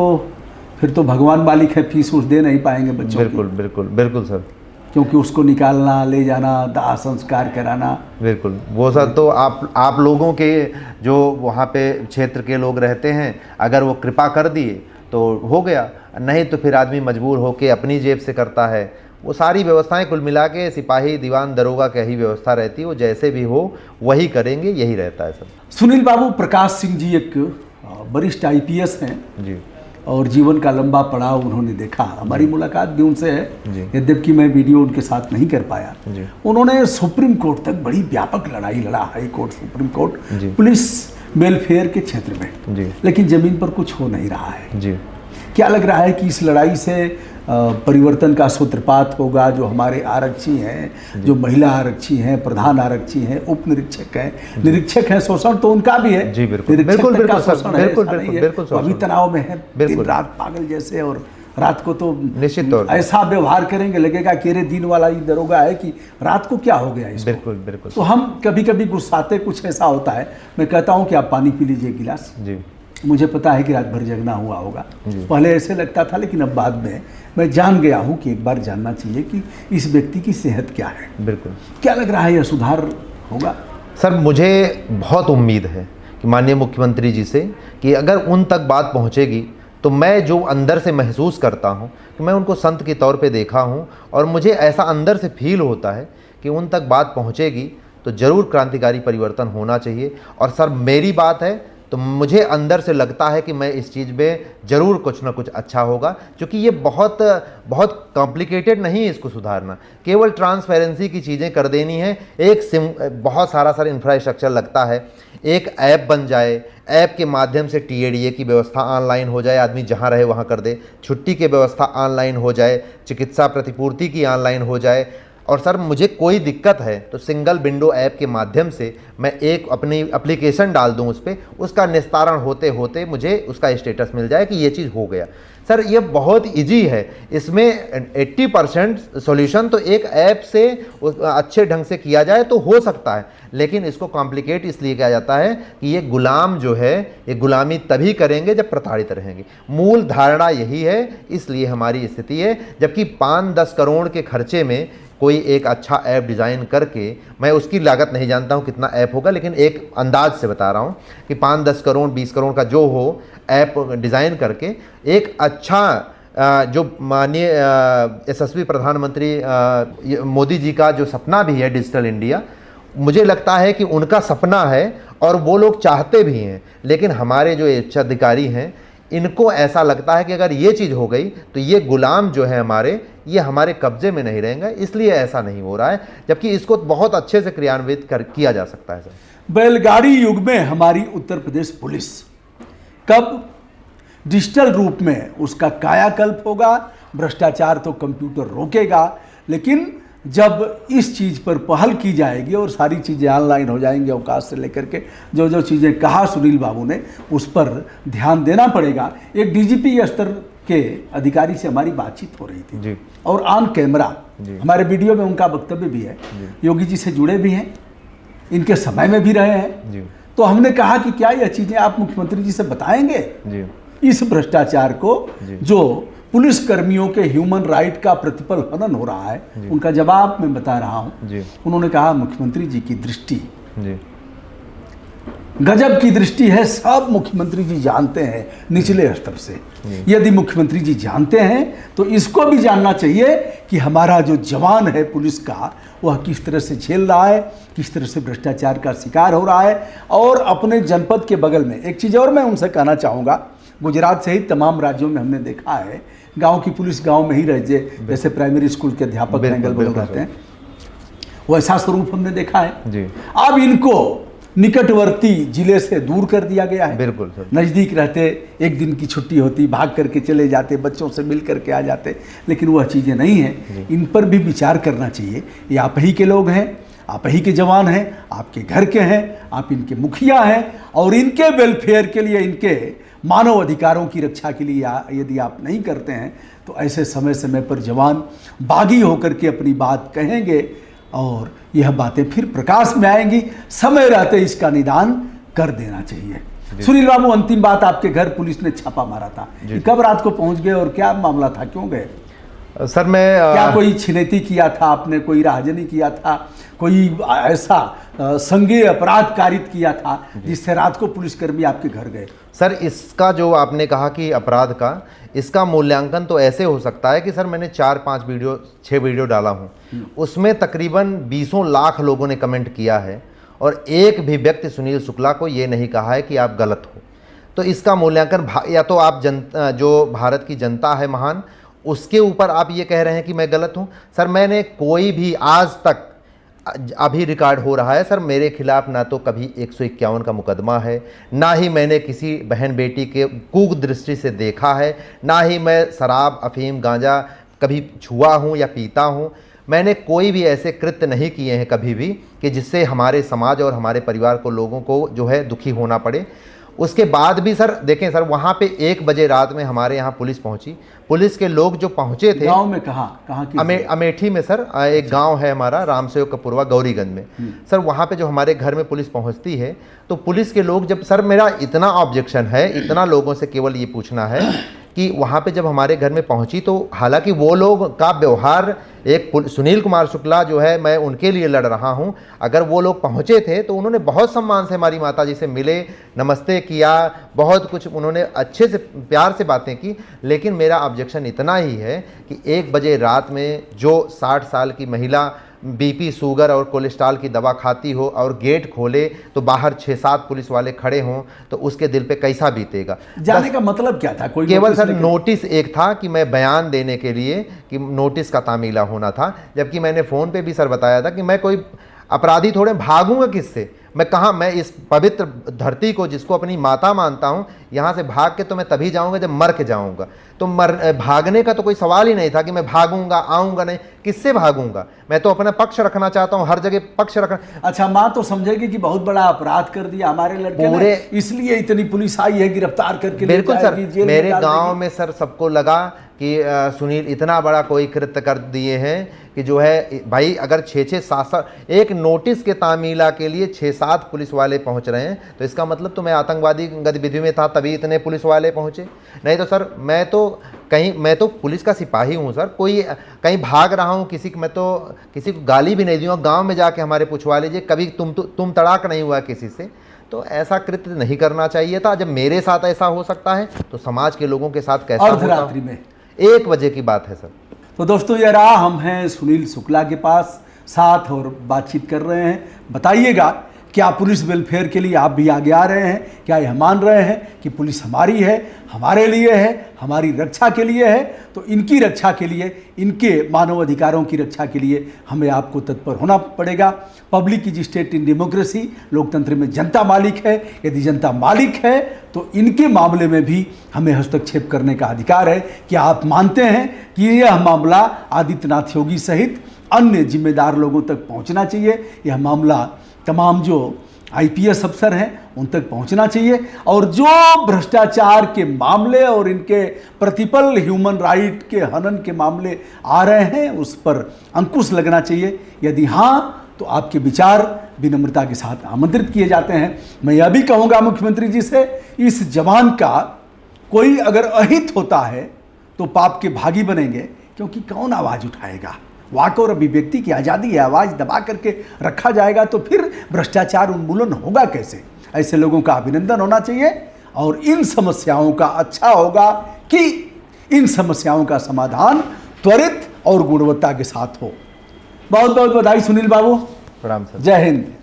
फिर तो भगवान मालिक है, फीस उस दे नहीं पाएंगे बच्चों की। बिल्कुल बिल्कुल बिल्कुल सर, क्योंकि उसको निकालना, ले जाना, दाह संस्कार कराना, बिल्कुल वो सर तो आप लोगों के जो वहाँ पे क्षेत्र के लोग रहते हैं, अगर वो कृपा कर दिए तो हो गया, नहीं तो फिर आदमी मजबूर होके अपनी जेब से करता है। वो सारी व्यवस्थाएं कुल मिला के सिपाही, दीवान, दरोगा की ही व्यवस्था रहती है। वो जैसे भी हो वही करेंगे, यही रहता है सर। सुनील बाबू प्रकाश सिंह जी एक वरिष्ठ IPS हैं जी, और जीवन का लंबा पड़ाव उन्होंने देखा। हमारी मुलाकात भी उनसे है, यद्यपि मैं वीडियो उनके साथ नहीं कर पाया। उन्होंने सुप्रीम कोर्ट तक बड़ी व्यापक लड़ाई लड़ा, high court, supreme court, police welfare के क्षेत्र में, लेकिन जमीन पर कुछ हो नहीं रहा है। जी, क्या लग रहा है कि इस लड़ाई से परिवर्तन का सूत्रपात होगा? जो हमारे आरक्षी हैं, जो महिला आरक्षी हैं, प्रधान आरक्षी हैं, उप निरीक्षक हैं, निरीक्षक हैं, शोषण तो उनका भी है। जी बिल्कुल निरीक्षक बिल्कुल तक का बिल्कुल शोषण है, ऐसा नहीं है। बिल्कुल अभी तनाव में है, दिन बिल्कुल रात पागल जैसे, और रात को तो निश्चित तौर पर ऐसा व्यवहार करेंगे लगेगा कि अरे दिन वाला ही दरोगा है कि रात को क्या हो गया इसको। बिल्कुल बिल्कुल। तो हम कभी कभी गुस्साते, कुछ ऐसा होता है, मैं कहता हूँ कि आप पानी पी लीजिए गिलास। जी, मुझे पता है कि रात भर जगना हुआ होगा, पहले ऐसे लगता था, लेकिन अब बाद में मैं जान गया हूँ कि एक बार जानना चाहिए कि इस व्यक्ति की सेहत क्या है। बिल्कुल। क्या लग रहा है, यह सुधार होगा? सर मुझे बहुत उम्मीद है कि माननीय मुख्यमंत्री जी से कि अगर उन तक बात पहुंचेगी तो मैं जो अंदर से महसूस करता हूं कि मैं उनको संत के तौर पे देखा हूं और मुझे ऐसा अंदर से फील होता है कि उन तक बात पहुंचेगी तो ज़रूर क्रांतिकारी परिवर्तन होना चाहिए। और सर मेरी बात है तो मुझे अंदर से लगता है कि मैं इस चीज़ में ज़रूर कुछ ना कुछ अच्छा होगा, क्योंकि ये बहुत बहुत कॉम्प्लिकेटेड नहीं है इसको सुधारना। केवल ट्रांसपेरेंसी की चीज़ें कर देनी है। बहुत सारा सर इंफ्रास्ट्रक्चर लगता है, एक ऐप बन जाए, ऐप के माध्यम से TADA की व्यवस्था ऑनलाइन हो जाए, आदमी जहाँ रहे वहाँ कर दे, छुट्टी की व्यवस्था ऑनलाइन हो जाए, चिकित्सा प्रतिपूर्ति की ऑनलाइन हो जाए। और सर मुझे कोई दिक्कत है तो सिंगल विंडो ऐप के माध्यम से मैं एक अपनी एप्लीकेशन डाल दूं उस पर, उसका निस्तारण होते होते मुझे उसका स्टेटस मिल जाए कि ये चीज़ हो गया। सर ये बहुत इजी है, इसमें 80% सॉल्यूशन तो एक ऐप से अच्छे ढंग से किया जाए तो हो सकता है, लेकिन इसको कॉम्प्लिकेट इसलिए किया जाता है कि ये गुलाम जो है ये गुलामी तभी करेंगे जब प्रताड़ित रहेंगे। मूल धारणा यही है, इसलिए हमारी स्थिति है। जबकि 5-10 करोड़ के खर्चे में कोई एक अच्छा ऐप डिज़ाइन करके, मैं उसकी लागत नहीं जानता हूँ कितना ऐप होगा, लेकिन एक अंदाज से बता रहा हूँ कि 5-10 करोड़ 20 करोड़ का जो हो ऐप डिज़ाइन करके एक अच्छा जो माननीय यशस्वी प्रधानमंत्री मोदी जी का जो सपना भी है डिजिटल इंडिया, मुझे लगता है कि उनका सपना है और वो लोग चाहते भी हैं, लेकिन हमारे जो उच्चाधिकारी हैं इनको ऐसा लगता है कि अगर ये चीज़ हो गई तो ये गुलाम जो है ये हमारे कब्जे में नहीं रहेंगे, इसलिए ऐसा नहीं हो रहा है, जबकि इसको बहुत अच्छे से क्रियान्वित किया जा सकता है। सर बैलगाड़ी युग में हमारी उत्तर प्रदेश पुलिस कब डिजिटल रूप में उसका कायाकल्प होगा, भ्रष्टाचार तो कंप्यूटर रोकेगा, लेकिन जब इस चीज़ पर पहल की जाएगी और सारी चीज़ें ऑनलाइन हो जाएंगी, अवकाश से लेकर के जो जो चीज़ें कहा सुनील बाबू ने, उस पर ध्यान देना पड़ेगा। एक डीजीपी स्तर के अधिकारी से हमारी बातचीत हो रही थी जी। और ऑन कैमरा हमारे वीडियो में उनका वक्तव्य भी है, योगी जी से जुड़े भी हैं, इनके समय में भी रहे हैं जी। तो हमने कहा कि क्या यह चीज़ें आप मुख्यमंत्री जी से बताएंगे जी। इस भ्रष्टाचार को जो पुलिस कर्मियों के ह्यूमन राइट का प्रतिपल हनन हो रहा है, उनका जवाब मैं बता रहा हूं। उन्होंने कहा मुख्यमंत्री जी की दृष्टि गजब की दृष्टि है, सब मुख्यमंत्री जी जानते हैं निचले स्तर से। यदि मुख्यमंत्री जी जानते हैं तो इसको भी जानना चाहिए कि हमारा जो जवान है पुलिस का, वह किस तरह से झेल रहा है, किस तरह से भ्रष्टाचार का शिकार हो रहा है। और अपने जनपद के बगल में एक चीज़ और मैं उनसे कहना चाहूँगा, गुजरात सहित तमाम राज्यों में हमने देखा है गांव की पुलिस गांव में ही रह जाए, जैसे प्राइमरी स्कूल के अध्यापक रहते हैं, वैसा स्वरूप हमने देखा है जी। अब इनको निकटवर्ती जिले से दूर कर दिया गया है। बिल्कुल सर। नज़दीक रहते, एक दिन की छुट्टी होती, भाग करके चले जाते, बच्चों से मिल करके आ जाते, लेकिन वह चीज़ें नहीं हैं। इन पर भी विचार करना चाहिए। ये आप ही के लोग हैं, आप ही के जवान हैं, आपके घर के हैं, आप इनके मुखिया हैं, और इनके वेलफेयर के लिए, इनके मानव अधिकारों की रक्षा के लिए यदि आप नहीं करते हैं तो ऐसे समय समय पर जवान बागी होकर के अपनी बात कहेंगे और यह बातें फिर प्रकाश में आएंगी। समय रहते इसका निदान कर देना चाहिए। सुनील बाबू, अंतिम बात, आपके घर पुलिस ने छापा मारा था, कब रात को पहुंच गए और क्या मामला था, क्यों गए? सर मैं क्या कोई छिनैती किया था आपने, कोई राहजनी किया था, कोई ऐसा संज्ञेय अपराध कारित किया था जिससे रात को पुलिसकर्मी आपके घर गए? सर इसका जो आपने कहा कि अपराध का, इसका मूल्यांकन तो ऐसे हो सकता है कि सर मैंने 4-5 वीडियो 6 वीडियो डाला हूँ, उसमें तकरीबन 20 लाख लोगों ने कमेंट किया है और एक भी व्यक्ति सुनील शुक्ला को ये नहीं कहा है कि आप गलत हो। तो इसका मूल्यांकन या तो आप जो भारत की जनता है महान, उसके ऊपर आप ये कह रहे हैं कि मैं गलत हूँ। सर मैंने कोई भी आज तक, अभी रिकॉर्ड हो रहा है सर, मेरे खिलाफ ना तो कभी 151 का मुकदमा है, ना ही मैंने किसी बहन बेटी के कूक दृष्टि से देखा है, ना ही मैं शराब अफीम गांजा कभी छुआ हूँ या पीता हूँ। मैंने कोई भी ऐसे कृत्य नहीं किए हैं कभी भी कि जिससे हमारे समाज और हमारे परिवार को, लोगों को जो है दुखी होना पड़े। उसके बाद भी सर देखें सर, वहाँ पे 1 बजे रात में हमारे यहाँ पुलिस पहुँची, पुलिस के लोग जो पहुँचे थे गांव में, कहाँ की? अमेठी में सर, एक गांव है हमारा रामसेवक कपूरवा गौरीगंज में। सर वहाँ पे जो हमारे घर में पुलिस पहुँचती है तो पुलिस के लोग जब, सर मेरा इतना ऑब्जेक्शन है, इतना लोगों से केवल ये पूछना है कि वहाँ पे जब हमारे घर में पहुँची तो हालांकि वो लोग का व्यवहार, एक सुनील कुमार शुक्ला जो है, मैं उनके लिए लड़ रहा हूँ, अगर वो लोग पहुँचे थे तो उन्होंने बहुत सम्मान से हमारी माता जी से मिले, नमस्ते किया, बहुत कुछ उन्होंने अच्छे से प्यार से बातें की। लेकिन मेरा ऑब्जेक्शन इतना ही है कि 1 बजे रात में जो 60 साल की महिला बीपी, शुगर और कोलेस्ट्रॉल की दवा खाती हो और गेट खोले तो बाहर 6-7 पुलिस वाले खड़े हों, तो उसके दिल पे कैसा बीतेगा। जाने का मतलब क्या था? कोई केवल सर नोटिस एक था कि मैं बयान देने के लिए, कि नोटिस का तामीला होना था, जबकि मैंने फ़ोन पे भी सर बताया था कि मैं कोई अपराधी थोड़े भागूंगा किससे, मैं कहाँ, मैं इस पवित्र धरती को जिसको अपनी माता मानता हूँ, यहाँ से भाग के तो मैं तभी जाऊँगा जब मर के जाऊँगा। तो भागने का तो कोई सवाल ही नहीं था कि मैं भागूंगा, आऊँगा नहीं, किससे भागूंगा? मैं तो अपना पक्ष रखना चाहता हूँ, हर जगह पक्ष रखना। अच्छा, माँ तो समझेगी कि बहुत बड़ा अपराध कर दिया हमारे लड़के ने, इसलिए इतनी पुलिस आई है गिरफ्तार करके। बिल्कुल सर, मेरे गांव में सर सबको लगा कि सुनील इतना बड़ा कोई कृत्य कर दिए हैं कि जो है भाई, अगर 6-6 7 एक नोटिस के तामीला के लिए 6-7 पुलिस वाले पहुंच रहे हैं, तो इसका मतलब तो मैं आतंकवादी गतिविधि में था तभी इतने पुलिस वाले पहुंचे। नहीं तो सर मैं तो पुलिस का सिपाही हूं सर, कोई कहीं भाग रहा हूं मैं तो किसी को गाली भी नहीं दूंगा। गांव में जाके हमारे पूछवा लीजिए, कभी तुम तड़ाक नहीं हुआ किसी से। तो ऐसा कृत्य नहीं करना चाहिए था। जब मेरे साथ ऐसा हो सकता है तो समाज के लोगों के साथ कैसा होगा? अर्धरात्रि में 1 बजे की बात है सर। तो दोस्तों, ये रहा, हम हैं सुनील शुक्ला के पास साथ और बातचीत कर रहे हैं। बताइएगा, क्या पुलिस वेलफेयर के लिए आप भी आगे आ रहे हैं? क्या यह मान रहे हैं कि पुलिस हमारी है, हमारे लिए है, हमारी रक्षा के लिए है? तो इनकी रक्षा के लिए, इनके मानव अधिकारों की रक्षा के लिए हमें आपको तत्पर होना पड़ेगा। Public is state in democracy, लोकतंत्र में जनता मालिक है। यदि जनता मालिक है तो इनके मामले में भी हमें हस्तक्षेप करने का अधिकार है। क्या आप मानते हैं कि यह मामला आदित्यनाथ योगी सहित अन्य जिम्मेदार लोगों तक पहुंचना चाहिए? यह मामला तमाम जो आईपीएस अफसर हैं उन तक पहुंचना चाहिए, और जो भ्रष्टाचार के मामले और इनके प्रतिपल ह्यूमन राइट के हनन के मामले आ रहे हैं उस पर अंकुश लगना चाहिए। यदि हाँ, तो आपके विचार विनम्रता के साथ आमंत्रित किए जाते हैं। मैं यह भी कहूँगा मुख्यमंत्री जी से, इस जवान का कोई अगर अहित होता है तो पाप के भागी बनेंगे, क्योंकि कौन आवाज़ उठाएगा? वाक और अभिव्यक्ति की आज़ादी है, आवाज़ दबा करके रखा जाएगा तो फिर भ्रष्टाचार उन्मूलन होगा कैसे? ऐसे लोगों का अभिनंदन होना चाहिए, और इन समस्याओं का अच्छा होगा कि इन समस्याओं का समाधान त्वरित और गुणवत्ता के साथ हो। बहुत बहुत बधाई सुनील बाबू। प्रणाम सर। जय हिंद।